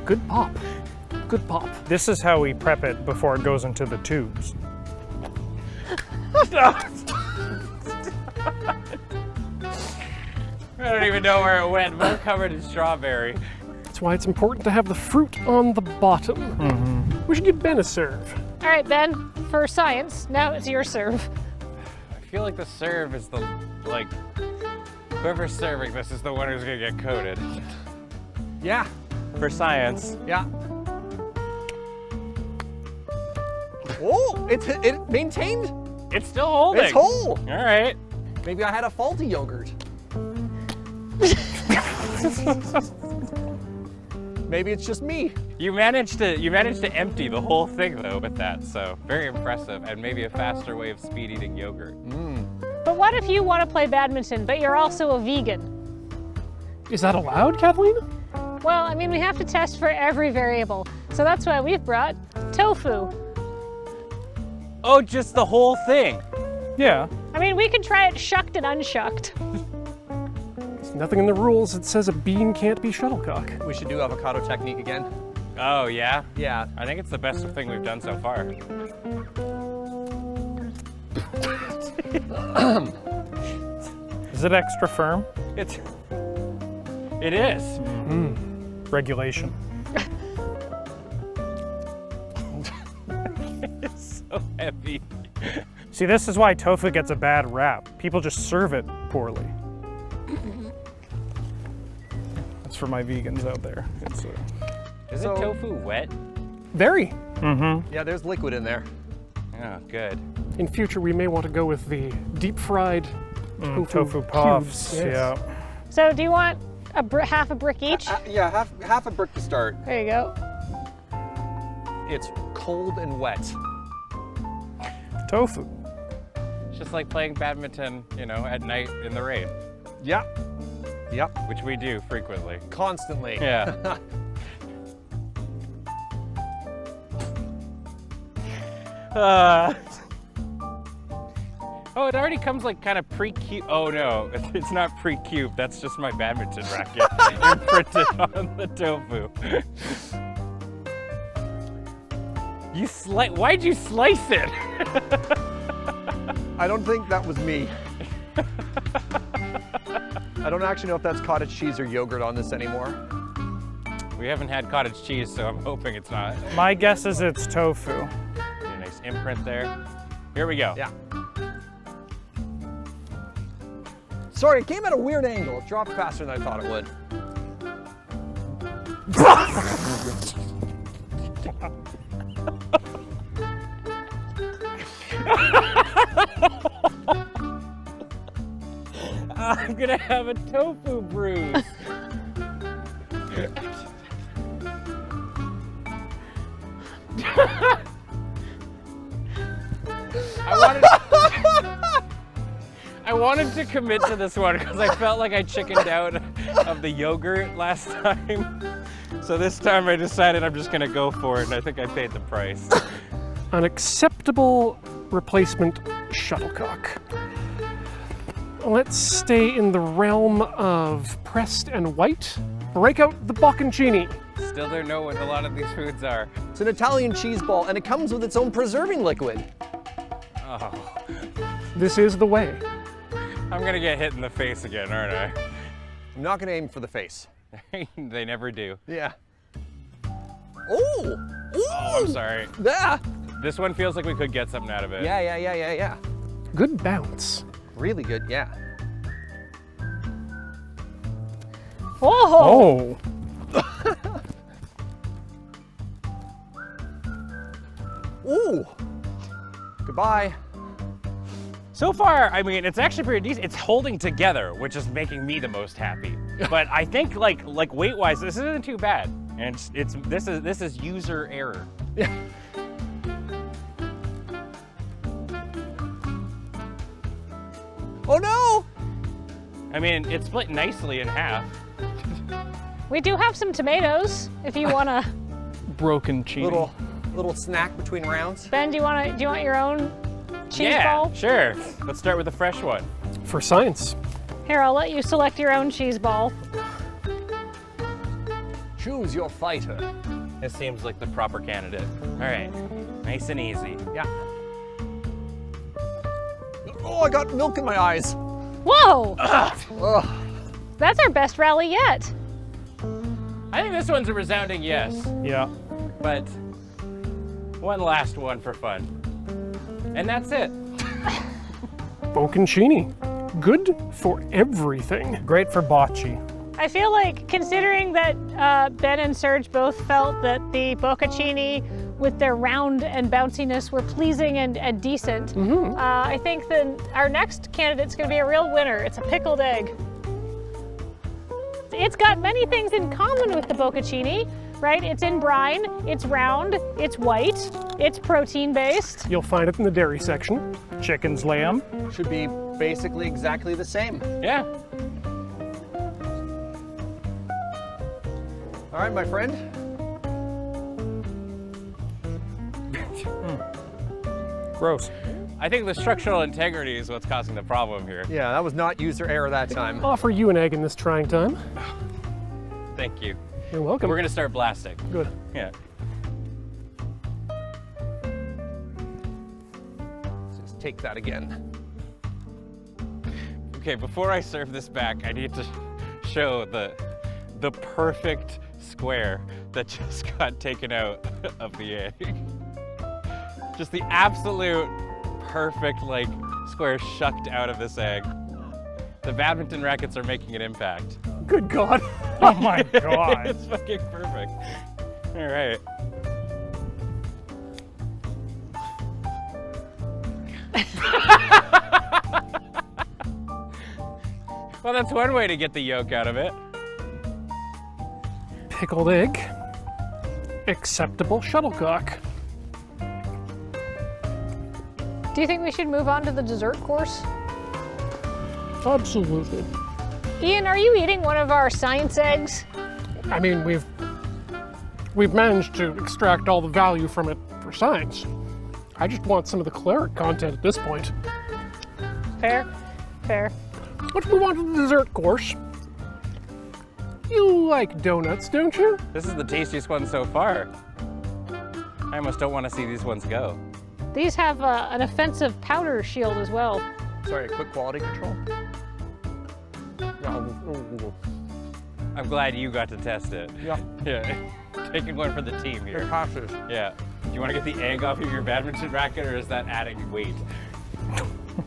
Good pop. Good pop. This is how we prep it before it goes into the tubes. I don't even know where it went. We're covered in strawberry. That's why it's important to have the fruit on the bottom. We should give Ben a serve. All right, Ben, for science, now it's your serve. I feel like the serve is the, like, whoever's serving this is the one who's gonna get coated. Yeah, For science. yeah. Oh, it maintained. It's still holding. It's whole. All right. Maybe I had a faulty yogurt. Maybe it's just me. You managed to empty the whole thing though with that, so very impressive, and maybe a faster way of speed eating yogurt. But what if you want to play badminton, but you're also a vegan? Is that allowed, Kathleen? Well, I mean, we have to test for every variable. So that's why we've brought tofu. Oh, just the whole thing. Yeah. I mean, we could try it shucked and unshucked. There's nothing in the rules that says a bean can't be shuttlecock. We should do avocado technique again. Oh, yeah? Yeah. I think it's the best thing we've done so far. Is it extra firm? It is. Regulation. It's so heavy. See, this is why tofu gets a bad rap. People just serve it poorly. That's for my vegans out there. It's Is it tofu wet? Very. Yeah, there's liquid in there. Oh, good. In future, we may want to go with the deep fried tofu puffs. cubes. Yes. Yeah. So do you want half a brick each? Yeah, half a brick to start. There you go. It's cold and wet. Tofu. It's just like playing badminton, you know, at night in the rain, Yeah. Yep. which we do frequently. Constantly. Yeah. Oh, it already comes like kind of pre-cubed. Oh no, it's not pre-cubed. That's just my badminton racket imprinted on the tofu. Why'd you slice it? I don't think that was me. I don't actually know if that's cottage cheese or yogurt on this anymore. We haven't had cottage cheese, so I'm hoping it's not. My guess is it's tofu. A nice imprint there. Here we go. Yeah. Sorry, it came at a weird angle. It dropped faster than I thought it would. I'm gonna have a tofu bruise. I wanted to commit to this one because I felt like I chickened out of the yogurt last time. So this time I decided I'm just gonna go for it, and I think I paid the price. An acceptable replacement shuttlecock. Let's stay in the realm of pressed and white. Break out the bocconcini. Still don't know what a lot of these foods are. It's an Italian cheese ball, and it comes with its own preserving liquid. Oh, This is the way. I'm gonna get hit in the face again, aren't I'm not gonna aim for the face. I? They never do. Yeah. Oh! Oh, I'm sorry. Yeah! This one feels like we could get something out of it. Yeah. Good bounce. Really good, yeah. Oh! Ooh! Goodbye. So far, I mean, it's actually pretty decent. It's holding together, which is making me the most happy. But I think, like weight-wise, this isn't too bad. And this is user error. Yeah. Oh no! I mean, it's split nicely in half. We do have some tomatoes if you want to. Broken cheese. Little snack between rounds. Ben, do you want your own cheese ball? Sure. Let's start with the fresh one. For science. Here, I'll let you select your own cheese ball. Choose your fighter. This seems like the proper candidate. All right, nice and easy. Yeah. Oh, I got milk in my eyes. Whoa! Ugh. That's our best rally yet. I think this one's a resounding yes, Yeah. but one last one for fun. And that's it. Bocconcini. Good for everything. Great for bocce. I feel like, considering that Ben and Serge both felt that the bocconcini with their round and bounciness were pleasing and decent, I think that our next candidate's gonna be a real winner. It's a pickled egg. It's got many things in common with the bocconcini, right? It's in brine, it's round, it's white, it's protein-based. You'll find it in the dairy section. Chicken's lamb. Should be basically exactly the same. Yeah. All right, my friend. Gross. I think the structural integrity is what's causing the problem here. Yeah, that was not user error that time. Offer you an egg in this trying time. Thank you. You're welcome. We're gonna start blasting. Good. Yeah. Just take that again. Okay, before I serve this back, I need to show the perfect square that just got taken out of the egg. Just the absolute perfect like square shucked out of this egg. The badminton rackets are making an impact. Good God. Oh my God. It's fucking perfect. All right. Well, that's one way to get the yolk out of it. Pickled egg. Acceptable shuttlecock. Do you think we should move on to the dessert course? Absolutely. Ian, are you eating one of our science eggs? I mean, we've managed to extract all the value from it for science. I just want some of the caloric content at this point. Fair, fair. Let's move on to the dessert course. You like donuts, don't you? This is the tastiest one so far. I almost don't want to see these ones go. These have an offensive powder shield as well. Sorry, quick quality control. I'm glad you got to test it. Yeah. Yeah. Taking one for the team here. It passes. Yeah. Do you want to get the egg off of your badminton racket, or is that adding weight?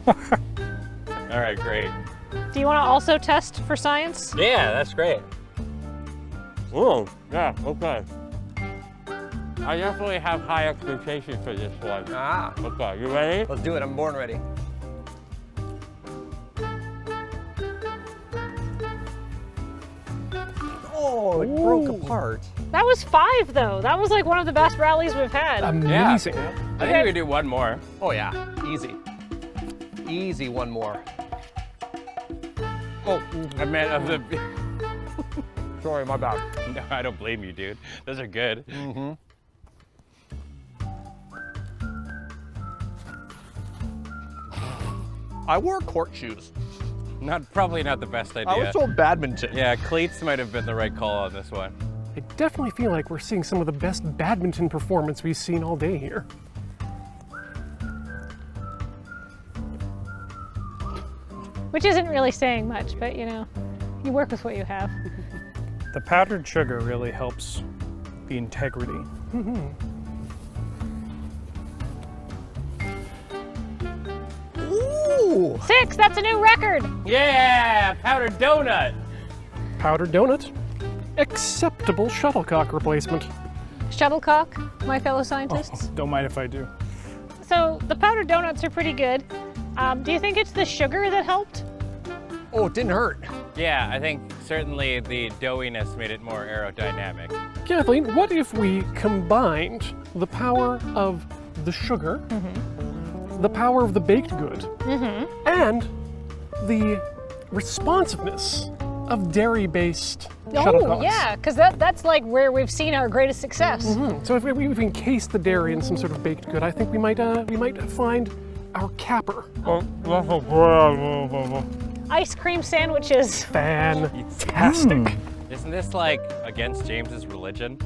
All right, great. Do you want to also test for science? Yeah, that's great. Oh, yeah, okay. I definitely have high expectations for this one. Ah. Okay, you ready? Let's do it. I'm born ready. Oh, it broke apart. That was 5 though. That was like one of the best rallies we've had. Amazing. I think we could do one more. Oh yeah, easy. Easy, one more. Oh, I meant of the... sorry, my bad. No, I don't blame you, dude. Those are good. Mm-hmm. I wore court shoes. Probably not the best idea. I was told badminton. Yeah, cleats might have been the right call on this one. I definitely feel like we're seeing some of the best badminton performance we've seen all day here. Which isn't really saying much, but you know, you work with what you have. The powdered sugar really helps the integrity. Ooh! 6, that's a new record. Yeah, powdered donut. Powdered donut. Acceptable shuttlecock replacement. Shuttlecock, my fellow scientists. Don't mind if I do. So the powdered donuts are pretty good. Do you think it's the sugar that helped? Oh, it didn't hurt. Yeah, I think certainly the doughiness made it more aerodynamic. Kathleen, what if we combined the power of the sugar, the power of the baked good, and the responsiveness of dairy-based shuttlecocks? Oh, yeah, because that's like where we've seen our greatest success. So if we encase the dairy in some sort of baked good, I think we might find our capper. Ice cream sandwiches. Fantastic. Isn't this like against James's religion?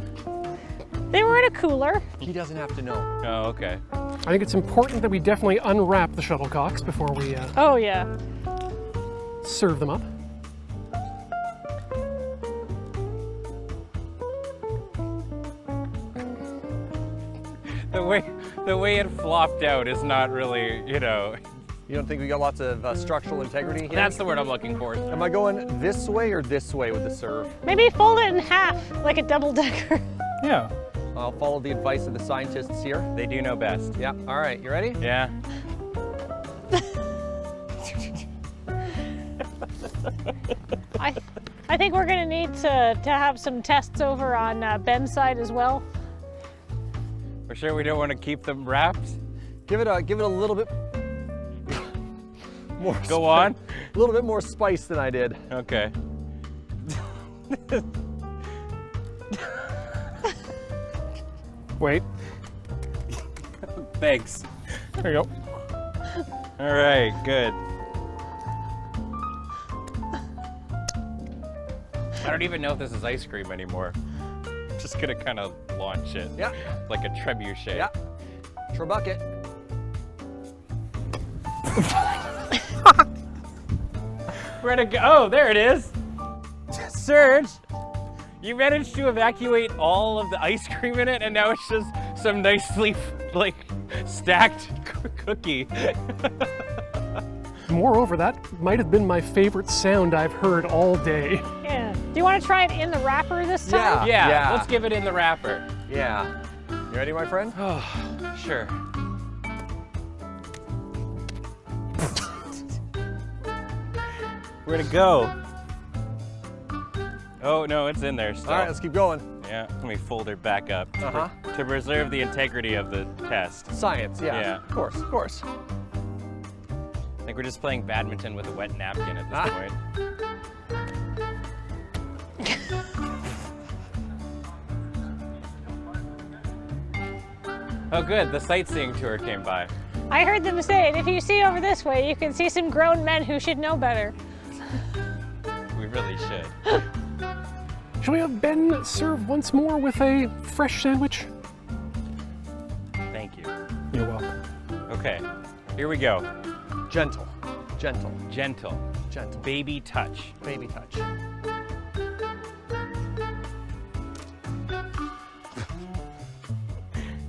They were in a cooler. He doesn't have to know. Oh, okay. I think it's important that we definitely unwrap the shuttlecocks before we Oh, yeah. serve them up. The way it flopped out is not really, you know. You don't think we got lots of structural integrity here? That's the word I'm looking for. Am I going this way or this way with the serve? Maybe fold it in half, like a double-decker. Yeah. I'll follow the advice of the scientists here. They do know best. Yeah, all right, you ready? Yeah. I think we're gonna need to have some tests over on Ben's side as well. We're sure we don't want to keep them wrapped? Give it a little bit more. Go on. A little bit more spice than I did. Okay. Wait. Thanks. There you go. All right, good. I don't even know if this is ice cream anymore. I'm just gonna kind of launch it. Yeah. Like a trebuchet. Yeah. Trebucket. Where'd it go? Oh, there it is. Serge, you managed to evacuate all of the ice cream in it, and now it's just some nicely, like, stacked cookie. Moreover, that might have been my favorite sound I've heard all day. Yeah. Do you want to try it in the wrapper this time? Yeah, let's give it in the wrapper. Yeah. You ready, my friend? Oh, sure. Where'd it go? Oh, no, it's in there still. All right, let's keep going. Yeah, let me fold her back up Uh-huh. to preserve the integrity of the test. Science, yeah. Yeah. Of course, of course. I think we're just playing badminton with a wet napkin at this point. Oh, good. The sightseeing tour came by. I heard them say it. If you see over this way, you can see some grown men who should know better. We really should. Shall we have Ben serve once more with a fresh sandwich? Thank you. You're welcome. Okay, here we go. Gentle, gentle, Gentle. gentle. Baby touch. Baby touch.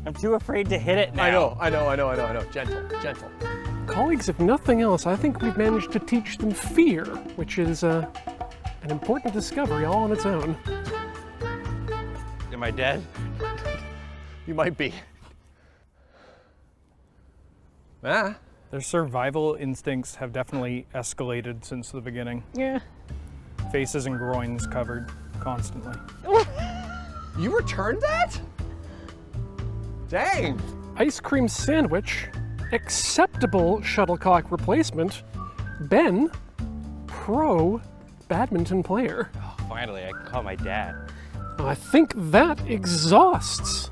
I'm too afraid to hit it now. I know. Gentle, gentle. Colleagues, if nothing else, I think we've managed to teach them fear, which is an important discovery all on its own. Am I dead? You might be. Ah. Their survival instincts have definitely escalated since the beginning. Yeah. Faces and groins covered constantly. You returned that? Dang. Ice cream sandwich, acceptable shuttlecock replacement, Ben, pro badminton player. Oh, finally, I can call my dad. I think that exhausts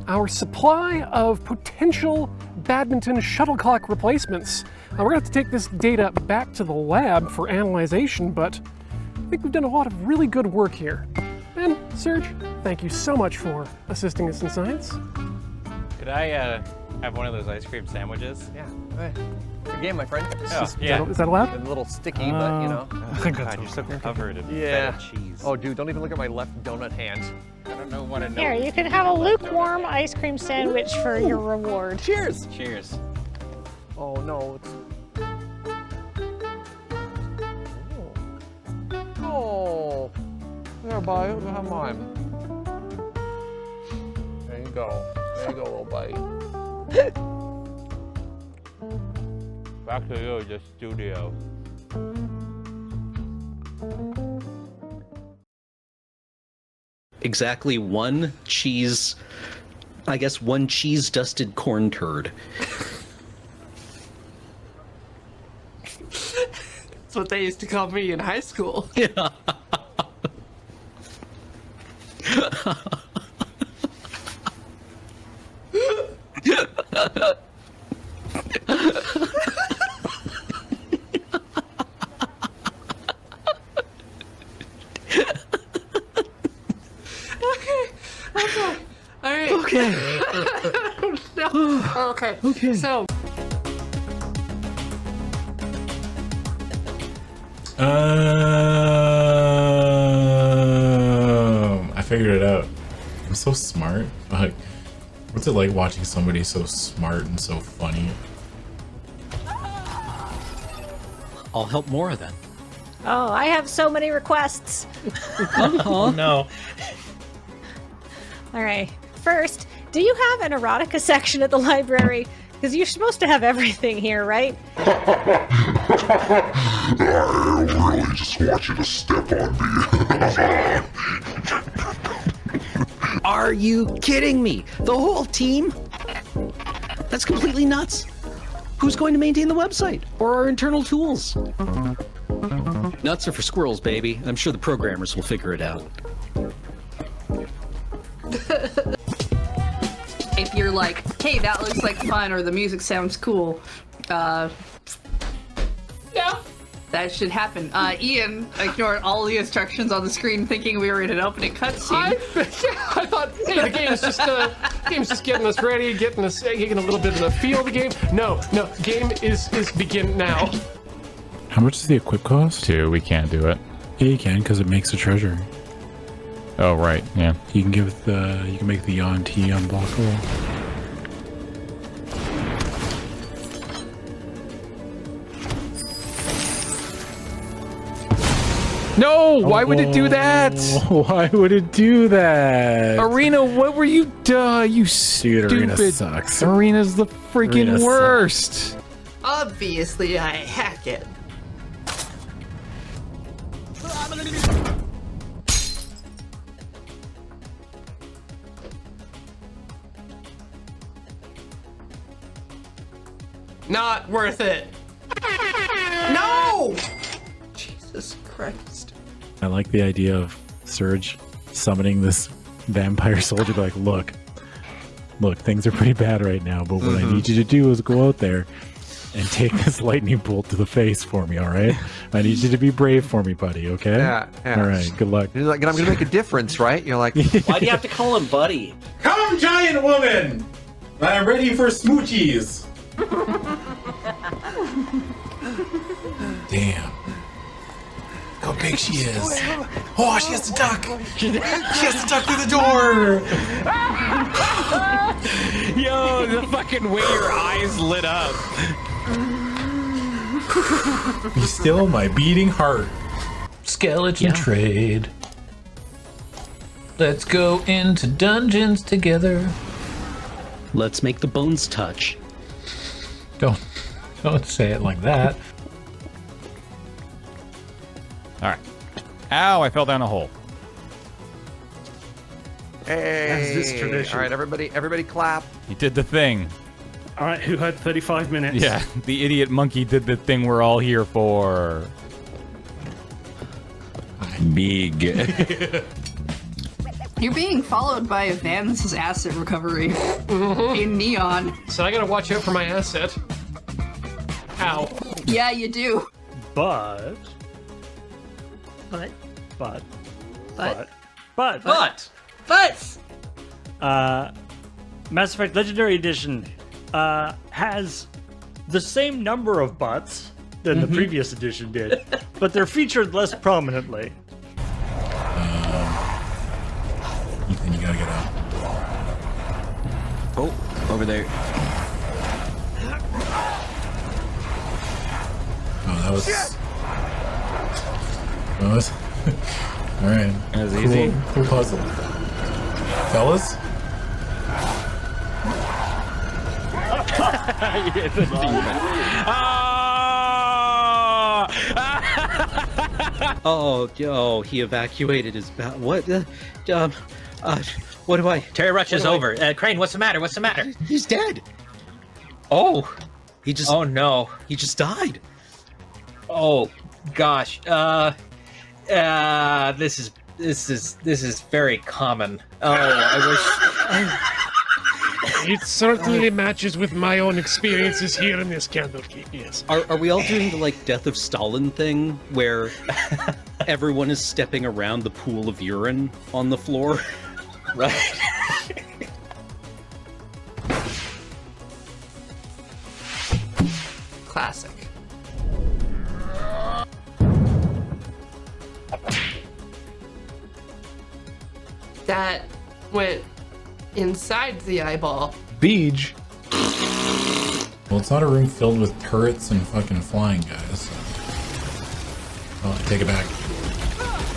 our supply of potential badminton shuttlecock replacements. We're gonna have to take this data back to the lab for analyzation, but I think we've done a lot of really good work here. Ben, Serge, thank you so much for assisting us in science. Could I have one of those ice cream sandwiches? Yeah. Hey. Good game, my friend. Oh, yeah. Is that allowed? A little sticky, but you know. I think that's you're so covered in feta cheese. Oh, dude, don't even look at my left donut hand. I don't want to know. Here, you can have a lukewarm ice cream sandwich for your reward. Cheers. Cheers. Oh no. Oh. There, buddy. You have mine. There you go. There you go, little buddy. Back to you, the studio. Exactly one cheese dusted corn turd. That's what they used to call me in high school. Yeah. Okay. So. I figured it out. I'm so smart. Like, what's it like watching somebody so smart and so funny? I'll help more then. Oh, I have so many requests. Oh no. All right. First, do you have an erotica section at the library? Because you're supposed to have everything here, right? I really just want you to step on me. Are you kidding me? The whole team? That's completely nuts. Who's going to maintain the website or our internal tools? Nuts are for squirrels, baby. I'm sure the programmers will figure it out. If you're like, hey, that looks like fun or the music sounds cool, Yeah. That should happen. Ian ignored all the instructions on the screen, thinking we were in an opening cutscene. I thought, hey, the game's just getting us ready, getting a little bit of the feel of the game. No, game is begin now. How much does the equip cost? 2, we can't do it. Yeah, you can, because it makes a treasure. Oh, right, yeah. You can make the Yon T unblockable. No! Why would it do that? Why would it do that? Arena, what were you doing? You stupid. Dude, Arena sucks. Arena's the freaking Arena worst. Obviously, I hack it. Not worth it. No! Jesus Christ. I like the idea of Surge summoning this vampire soldier. Like, look, things are pretty bad right now, but what I need you to do is go out there and take this lightning bolt to the face for me, all right? I need you to be brave for me, buddy, okay? Yeah. All right, good luck. You're like, I'm going to make a difference, right? You're like, Why do you have to call him buddy? Come, giant woman! I'm ready for smoochies. Damn. How big she is. Oh, she has to duck. She has to duck through the door. Yo, the fucking way your eyes lit up. Be still my beating heart. Skeleton trade. Let's go into dungeons together. Let's make the bones touch. Don't say it like that. All right. Ow! I fell down a hole. hey. As is tradition. All right, everybody clap. You did the thing. All right, who had 35 minutes? Yeah, the idiot monkey did the thing we're all here for. Big. You're being followed by Van's asset recovery in neon. So I gotta watch out for my asset. Ow. Yeah, you do. But. Mass Effect Legendary Edition has the same number of butts than the previous edition did, but they're featured less prominently. Ethan, you gotta get up. Oh, over there. Oh, that was... All right. That was easy. Cool puzzle. Fellas? Oh, he evacuated his what? What do I? Terry Rush is over. Crane, what's the matter? What's the matter? He's dead. Oh, he just. Oh no, he just died. Oh gosh. This is very common. Oh, I wish. It certainly matches with my own experiences here in this Candlekeep, yes. Are we all doing the, like, Death of Stalin thing, where everyone is stepping around the pool of urine on the floor? Right. Classic. That went inside the eyeball. Beej. Well, it's not a room filled with turrets and fucking flying guys. So. Oh, I take it back.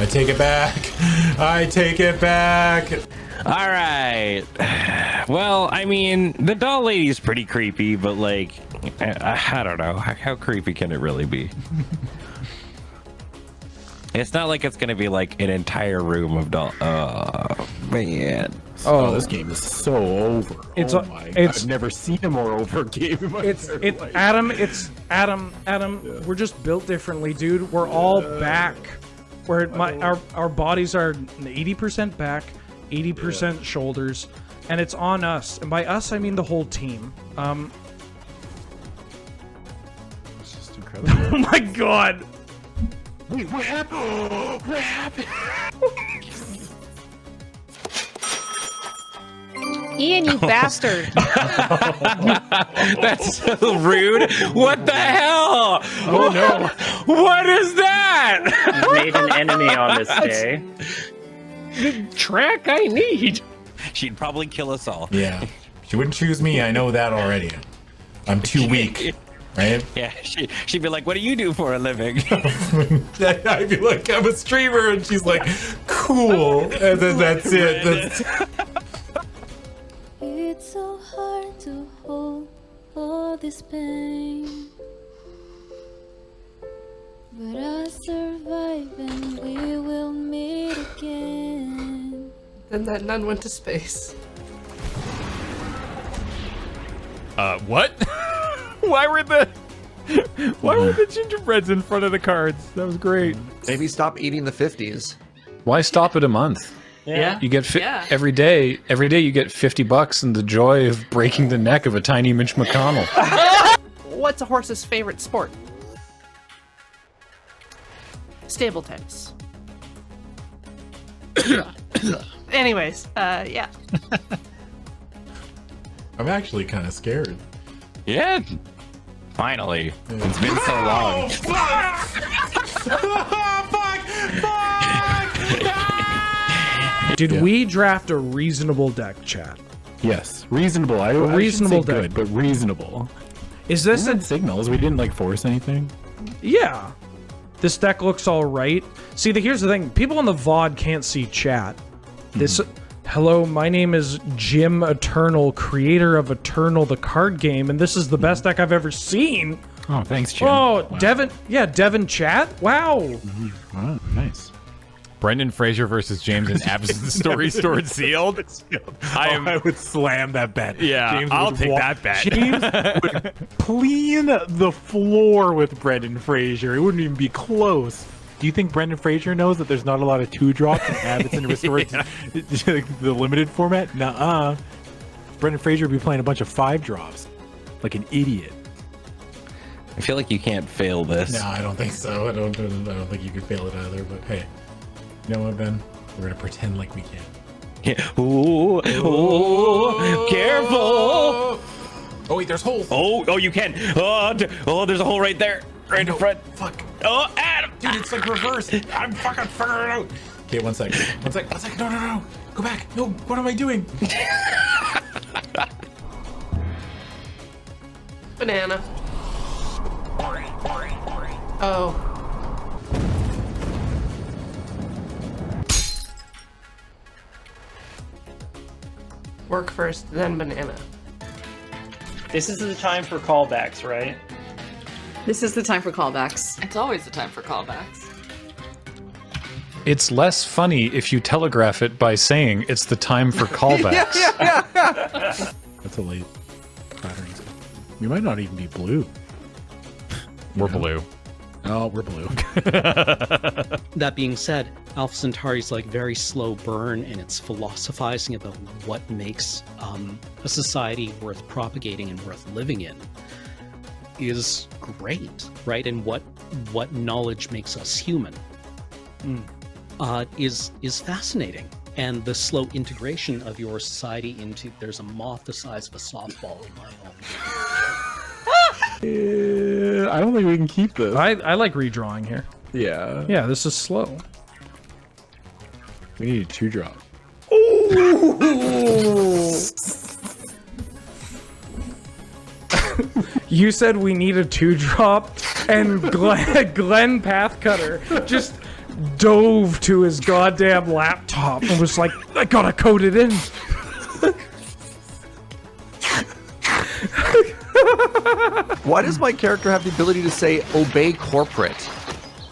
I take it back. I take it back. All right. Well, I mean, the doll lady's pretty creepy, but like, I don't know. How creepy can it really be? It's not like it's gonna be like an entire room of doll. Oh man. Oh, this game is so over. It's oh my God. I've never seen a more over game in my entire life. Adam. Yeah. We're just built differently, dude. We're all back. Our bodies are 80% back, 80% shoulders, and it's on us. And by us, I mean the whole team. America. Oh my god! Wait, what happened? What happened? Ian, you bastard. That's so rude. What the hell? Oh no. What is that? You made an enemy on this day. The track I need. She'd probably kill us all. Yeah. She wouldn't choose me, I know that already. I'm too weak. Right? Yeah, she'd be like, what do you do for a living? I'd be like, I'm a streamer, and she's like, cool. And then that's it. It's so hard to hold all this pain, but I'll survive and we will meet again. Then that nun went to space. What? Why were the gingerbreads in front of the cards? That was great. Maybe stop eating the 50s. Why stop at a month? Yeah. You get every day you get $50 and the joy of breaking the neck of a tiny Mitch McConnell. What's a horse's favorite sport? Stable tennis. Anyways, yeah. I'm actually kind of scared. Yeah. Finally. It's been so long. Did we draft a reasonable deck, chat? Yes, reasonable. I reasonable say deck. good, but reasonable. Is this We had signals? We didn't like force anything. Yeah. This deck looks all right. See, here's the thing. People on the VOD can't see chat. This. Hello, my name is Jim Eternal, creator of Eternal, the card game, and this is the best deck I've ever seen. Oh, thanks, Jim. Oh, wow. Devin chat? Wow. Wow, nice. Brendan Fraser versus James and Absent Story Stored Sealed. I would slam that bet. Yeah, James I'll would take that bet. James would clean the floor with Brendan Fraser. It wouldn't even be close. Do you think Brendan Fraser knows that there's not a lot of 2-drops and habits and restored the limited format? Nuh-uh. Brendan Fraser would be playing a bunch of 5-drops. Like an idiot. I feel like you can't fail this. No, I don't think so. I don't think you could fail it either, but hey. You know what, Ben? We're gonna pretend like we can. Yeah. Ooh, careful! Oh wait, there's holes. Oh, you can. Oh, there's a hole right there, right in front. Fuck. Oh, Adam! Dude, it's like reverse. I'm fucking figuring it out. Okay, one second. No. Go back. No, what am I doing? Banana. Oh. Work first, then banana. This is the time for callbacks, right? This is the time for callbacks. It's always the time for callbacks. It's less funny if you telegraph it by saying it's the time for callbacks. That's a late clattering. We might not even be blue. We're blue. Oh, we're blue. That being said, Alpha Centauri's like very slow burn, and it's philosophizing about what makes a society worth propagating and worth living in is great, right? And what knowledge makes us human is fascinating. And the slow integration of your society into there's a moth the size of a softball in my home. I don't think we can keep this. I like redrawing here. Yeah. Yeah, this is slow. We need a 2-drop. You said we need a 2-drop, and Glenn Pathcutter just dove to his goddamn laptop and was like, I gotta code it in. Why does my character have the ability to say obey corporate?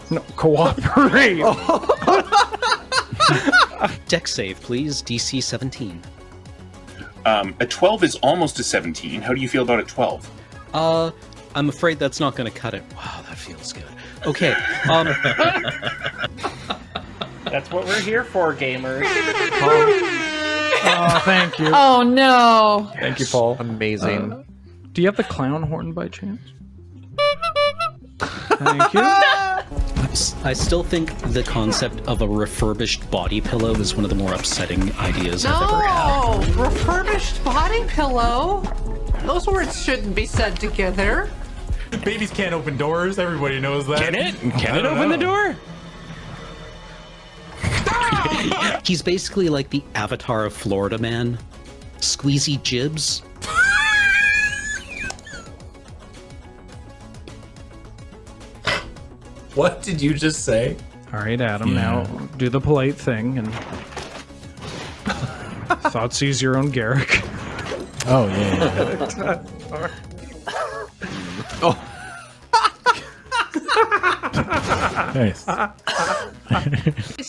No, cooperate. Deck save, please. DC 17. A 12 is almost a 17. How do you feel about a 12? I'm afraid that's not going to cut it. Wow, that feels good. Okay. That's what we're here for, gamers. Oh, thank you. Oh no. Thank you, Paul. Amazing. Do you have the clown horn by chance? Thank you. I still think the concept of a refurbished body pillow is one of the more upsetting ideas I've ever had. No, refurbished body pillow. Those words shouldn't be said together. Babies can't open doors. Everybody knows that. Can it? Can it open the door? He's basically like the avatar of Florida Man. Squeezy jibs. What did you just say? All right, Adam, now do the polite thing and Thoughtseize your own Garrick. Oh, yeah. Oh. Nice.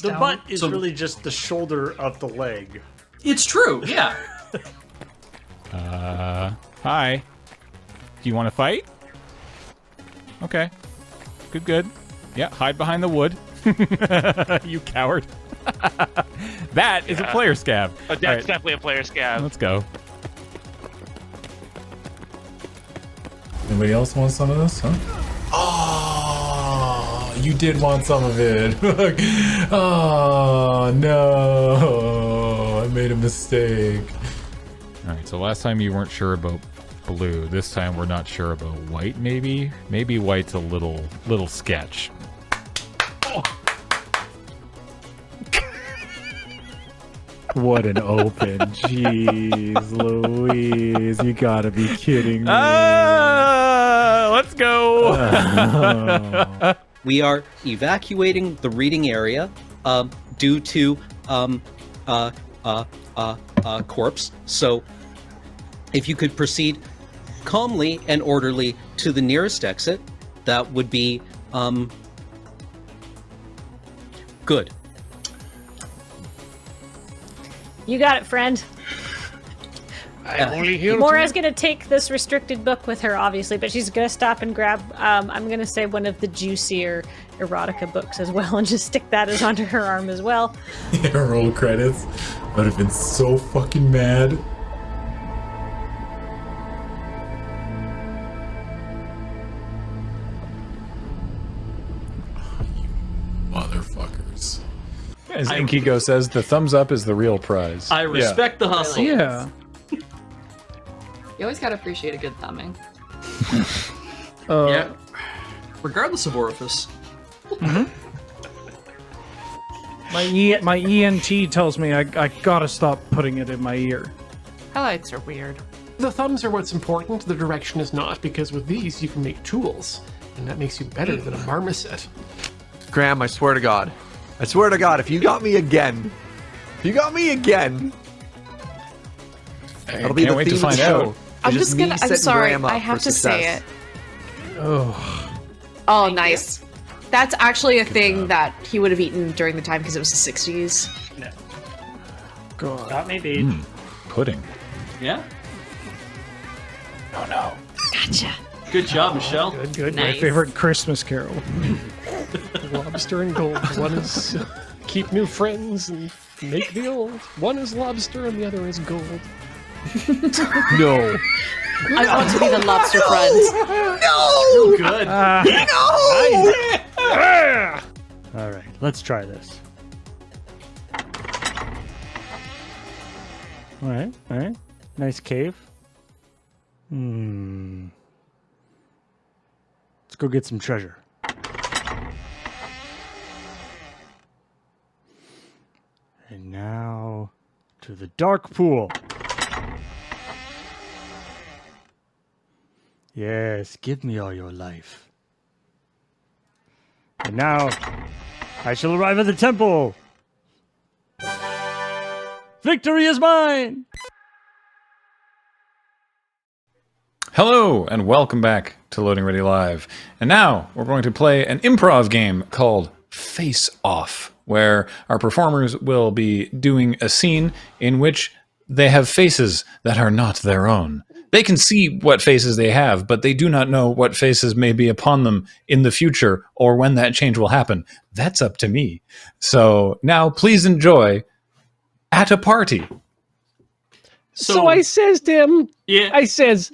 The butt is really just the shoulder of the leg. It's true, yeah. Hi. Do you want to fight? Okay. Good. Yeah, hide behind the wood. You coward. That is a player scab. Oh, that's definitely a player scab. Let's go. Anybody else want some of this? Huh? Oh, you did want some of it. Oh, no. I made a mistake. All right, so last time you weren't sure about blue. This time we're not sure about white, maybe? Maybe white's a little sketch. Oh. What an open. Jeez Louise. You gotta be kidding me. Let's go. We are evacuating the reading area due to corpse. So if you could proceed calmly and orderly to the nearest exit, that would be good. You got it, friend. only healed Mora's gonna take this restricted book with her, obviously, but she's gonna stop and grab, I'm gonna say one of the juicier erotica books as well, and just stick that as under her arm as well. Roll credits. I would have been so fucking mad. Motherfuckers. As Inkigo says, the thumbs up is the real prize. I respect the hustle. Yeah. You always gotta appreciate a good thumbing. Yeah. Regardless of orifice. My ENT tells me I gotta stop putting it in my ear. Highlights are weird. The thumbs are what's important, the direction is not, because with these you can make tools, and that makes you better than a marmoset. Graham, I swear to God, if you got me again, that'll be the theme of the show. I'm sorry, I have to say it. Oh, nice. That's actually a thing that he would have eaten during the time because it was the 60s. No. God. Got me beat. Pudding. Yeah. Oh no. Gotcha. Good job, Michelle. Good. Nice. My favorite Christmas carol. Lobster and gold. One is keep new friends and make the old. One is lobster and the other is gold. No. I want to be the lobster friend. No! Good. No! All right, let's try this. All right. Nice cave. Let's go get some treasure. And now to the dark pool. Yes, give me all your life. And now, I shall arrive at the temple. Victory is mine! Hello, and welcome back to Loading Ready Live. And now, we're going to play an improv game called Face Off, where our performers will be doing a scene in which they have faces that are not their own. They can see what faces they have, but they do not know what faces may be upon them in the future or when that change will happen. That's up to me. So now please enjoy At a Party. So I says to him, he says,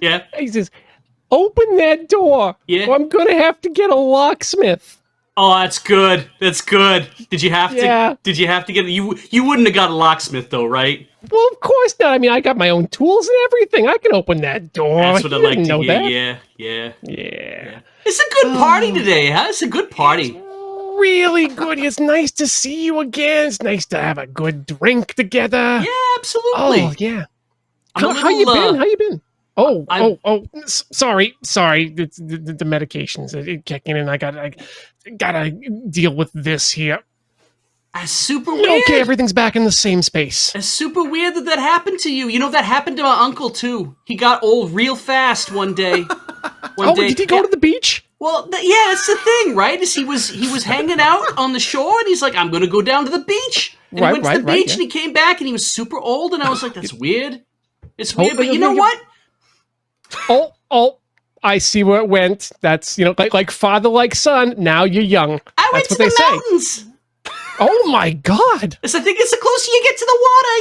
Open that door. Yeah. Or I'm gonna have to get a locksmith. Oh, that's good. That's good. Did you have Yeah. to? Did you have to get you? You wouldn't have got a locksmith though, right? Well, of course not. I mean, I got my own tools and everything. I can open that door. That's what You I like didn't to know hear. that. Yeah. It's a good party today, huh? It's a good party. Really good. It's nice to see you again. It's nice to have a good drink together. Yeah, absolutely. Oh, yeah. I'm a How you little, been? How you been? Sorry. The medications are kicking in. I gotta deal with this here. That's super weird. Okay, everything's back in the same space. It's super weird that happened to you. You know, that happened to my uncle, too. He got old real fast one day. Did he go to the beach? Well, yeah, that's the thing, right? Is he was hanging out on the shore, and he's like, I'm going to go down to the beach. And he went to the beach, and he came back, and he was super old, and I was like, that's weird. It's weird, but you know what? Oh, I see where it went. That's, like father, like son. Now you're young. I went That's to what the they say. mountains. Oh my God! I think it's the closer you get to the water,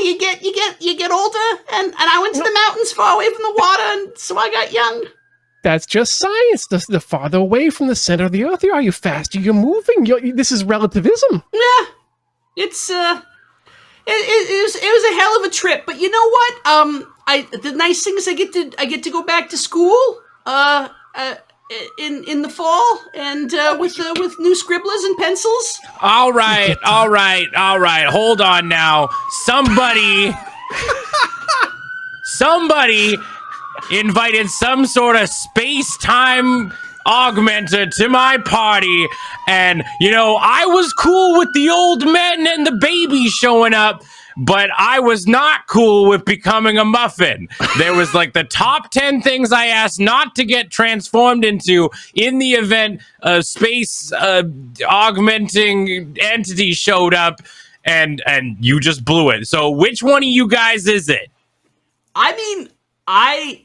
you get older, and I went to the mountains far away from the water, and so I got young. That's just science. The farther away from the center of the earth you are, you faster you're moving. This is relativism. Yeah, it's it was a hell of a trip, but you know what? The nice thing is I get to go back to school. In the fall and with new scribblers and pencils. All right. Hold on now. Somebody invited some sort of space-time augmenter to my party, and I was cool with the old men and the baby showing up, but I was not cool with becoming a muffin. There was like the top 10 things I asked not to get transformed into in the event a space augmenting entity showed up, and you just blew it. So which one of you guys is it? I mean, I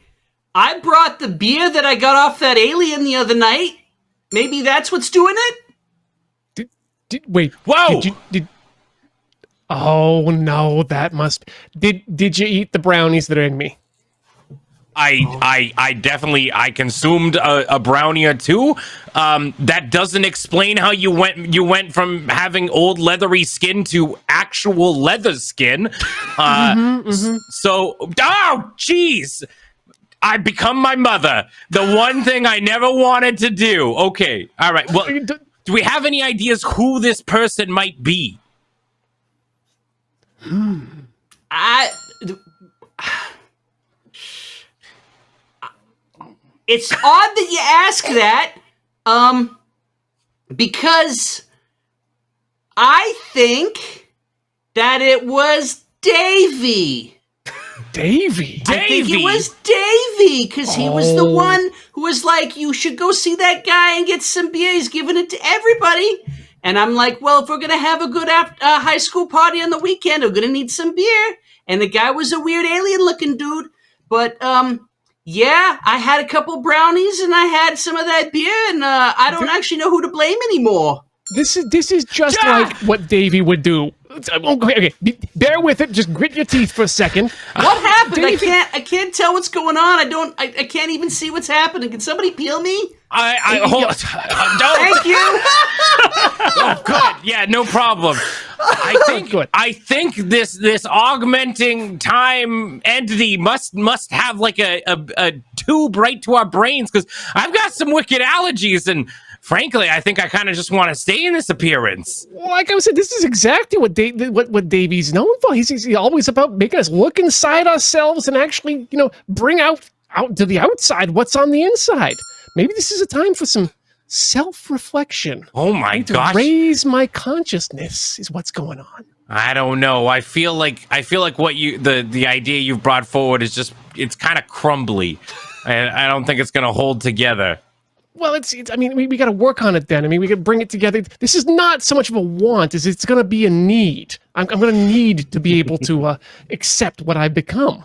brought the beer that I got off that alien the other night. Maybe that's what's doing it? Wait. Whoa! Oh no, that must. Did you eat the brownies that are in me? I definitely consumed a brownie or two. That doesn't explain how you went from having old leathery skin to actual leather skin. So, oh jeez, I become my mother. The one thing I never wanted to do. Okay, all right. Well, do we have any ideas who this person might be? It's odd that you ask that, because I think that it was Davy. Davy? I think it was Davy, because he was the one who was like, you should go see that guy and get some beer. He's giving it to everybody. And I'm like, well, if we're going to have a good high school party on the weekend, we're going to need some beer. And the guy was a weird alien-looking dude. But, yeah, I had a couple brownies and I had some of that beer, and I don't actually know who to blame anymore. This is just like what Davy would do. Okay, bear with it. Just grit your teeth for a second. What happened? I can't tell what's going on. I can't even see what's happening. Can somebody peel me? Hold. Thank you. Oh, good. Yeah, no problem. I think this augmenting time entity must have like a tube right to our brains, because I've got some wicked allergies, and frankly, I think I kind of just want to stay in this appearance. Like I said, this is exactly what what Davy's known for. He's always about making us look inside ourselves and actually, bring out to the outside what's on the inside. Maybe this is a time for some self-reflection. Oh my gosh. To raise my consciousness is what's going on. I don't know. I feel like what the idea you've brought forward is just, it's kind of crumbly. I don't think it's going to hold together. Well, I mean, we got to work on it then. I mean, we got to bring it together. This is not so much of a want as it's going to be a need. I'm going to need to be able to accept what I've become.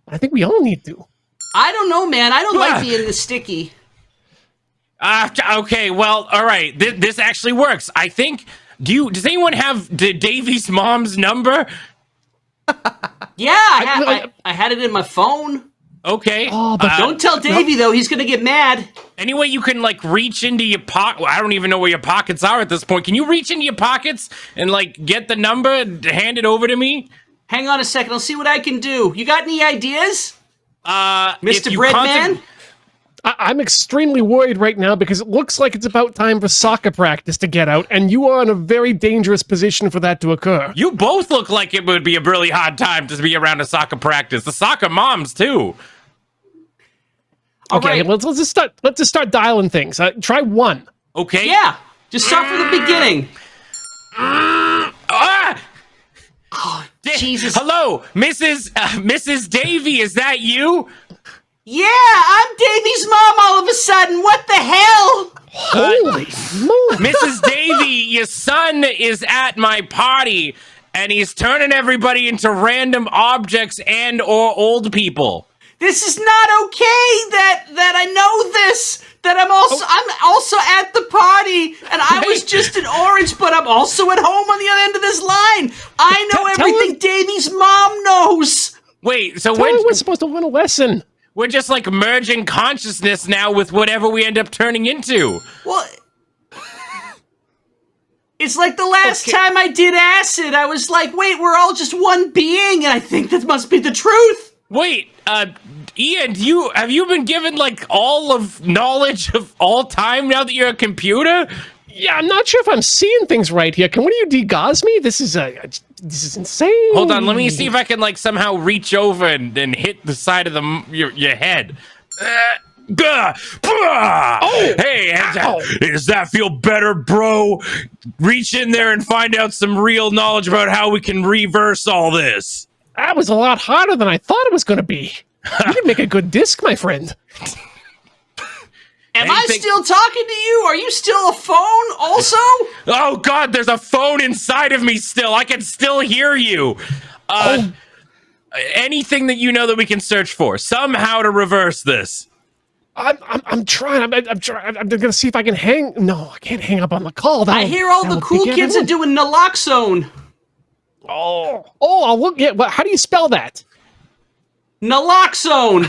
I think we all need to. I don't know, man. I don't like being this sticky. Okay, well, all right. This actually works. I think. Does anyone have Davy's mom's number? Yeah, I had it in my phone. Okay. Oh, but Don't tell Davey, though. He's going to get mad. Any way you can, like, reach into your pocket? Well, I don't even know where your pockets are at this point. Can you reach into your pockets and, like, get the number and hand it over to me? Hang on a second. I'll see what I can do. You got any ideas? Mr. you Breadman? I'm extremely worried right now because it looks like it's about time for soccer practice to get out, and you are in a very dangerous position for that to occur. You both look like it would be a really hard time to be around a soccer practice. The soccer moms, too. Okay, let's just start dialing things. Try 1. Okay. Yeah. Just start from the beginning. Oh, Jesus. Hello, Mrs. Davy, is that you? Yeah, I'm Davey's mom all of a sudden. What the hell? Holy Mrs. Davy, your son is at my party, and he's turning everybody into random objects and or old people. This is not okay that I know this. That I'm also at the party, and I was just an orange, but I'm also at home on the other end of this line. I know everything Davey's mom knows. Wait, so we're supposed to learn a lesson. We're just like merging consciousness now with whatever we end up turning into. Well, it's like the last time I did acid. I was like, wait, we're all just one being, and I think that must be the truth. Wait, Ian, have you been given like all of knowledge of all time now that you're a computer? Yeah, I'm not sure if I'm seeing things right here. Can one of you degauss me? This is insane. Hold on, let me see if I can like somehow reach over and hit the side of your head. Oh, hey, does that feel better, bro? Reach in there and find out some real knowledge about how we can reverse all this. That was a lot harder than I thought it was going to be. You did make a good disc, my friend. Am I still talking to you? Are you still a phone also? Oh God, there's a phone inside of me still. I can still hear you. Anything that you know that we can search for somehow to reverse this. I'm trying. I'm trying. I'm gonna see if I can hang. No, I can't hang up on the call. I hear all the cool kids are doing naloxone. I'll look. Yeah, how do you spell that? Naloxone.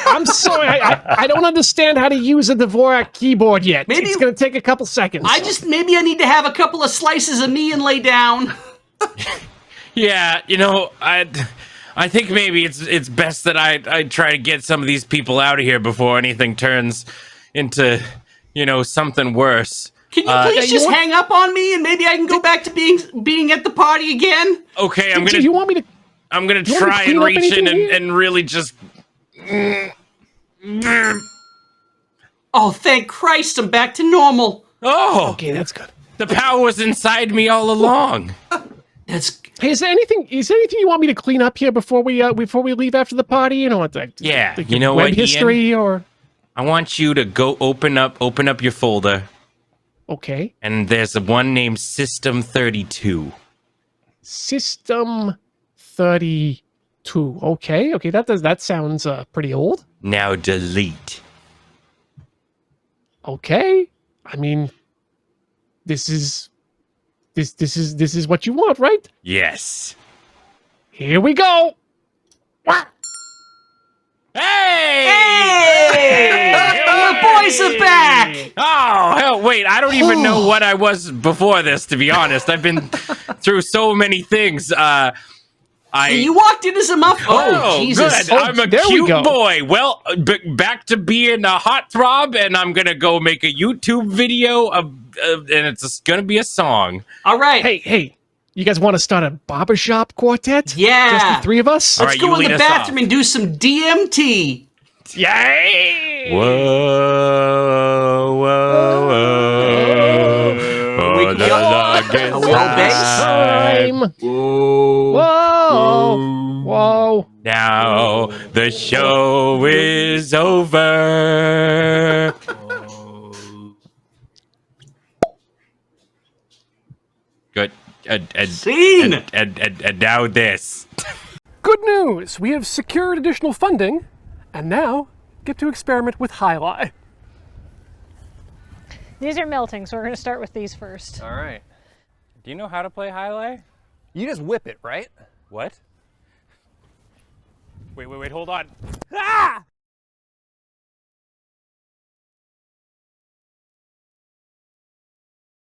I'm sorry. I don't understand how to use a Dvorak keyboard yet. Maybe it's gonna take a couple seconds. Maybe I need to have a couple of slices of me and lay down. Yeah, you know, I think maybe it's best that I try to get some of these people out of here before anything turns into, you know, something worse. Can you please just hang up on me and maybe I can go back to being at the party again? Okay, You want me to? I'm gonna you want me to try clean and up reach in anything here? and really just. Oh, thank Christ! I'm back to normal. Oh, okay, that's good. The power was inside me all along. Hey, is there anything you want me to clean up here before we leave after the party? You know what? Yeah, like you know web what, history Ian? or. I want you to go open up your folder. Okay. And there's one named System 32. System 32. Okay, that sounds pretty old. Now delete. Okay. I mean, this is what you want, right? Yes. Here we go. Hey! The boys are back! Oh, hell, wait, I don't even know what I was before this, to be honest. I've been through so many things. You walked in as a muff. Oh, Jesus. good. I'm a cute boy. Well, back to being a hot throb, and I'm going to go make a YouTube video, and it's going to be a song. All right. Hey. You guys want to start a barbershop quartet? Yeah. Just the three of us? Let's go in the bathroom and do some DMT. Yay! Whoa, whoa, whoa. Oh, the longest time. Whoa. Whoa. Now the show is over. Good. Scene! And now this. Good news! We have secured additional funding, and now get to experiment with Highlight. These are melting, so we're going to start with these first. All right. Do you know how to play highlight? You just whip it, right? What? Wait, hold on. Ah!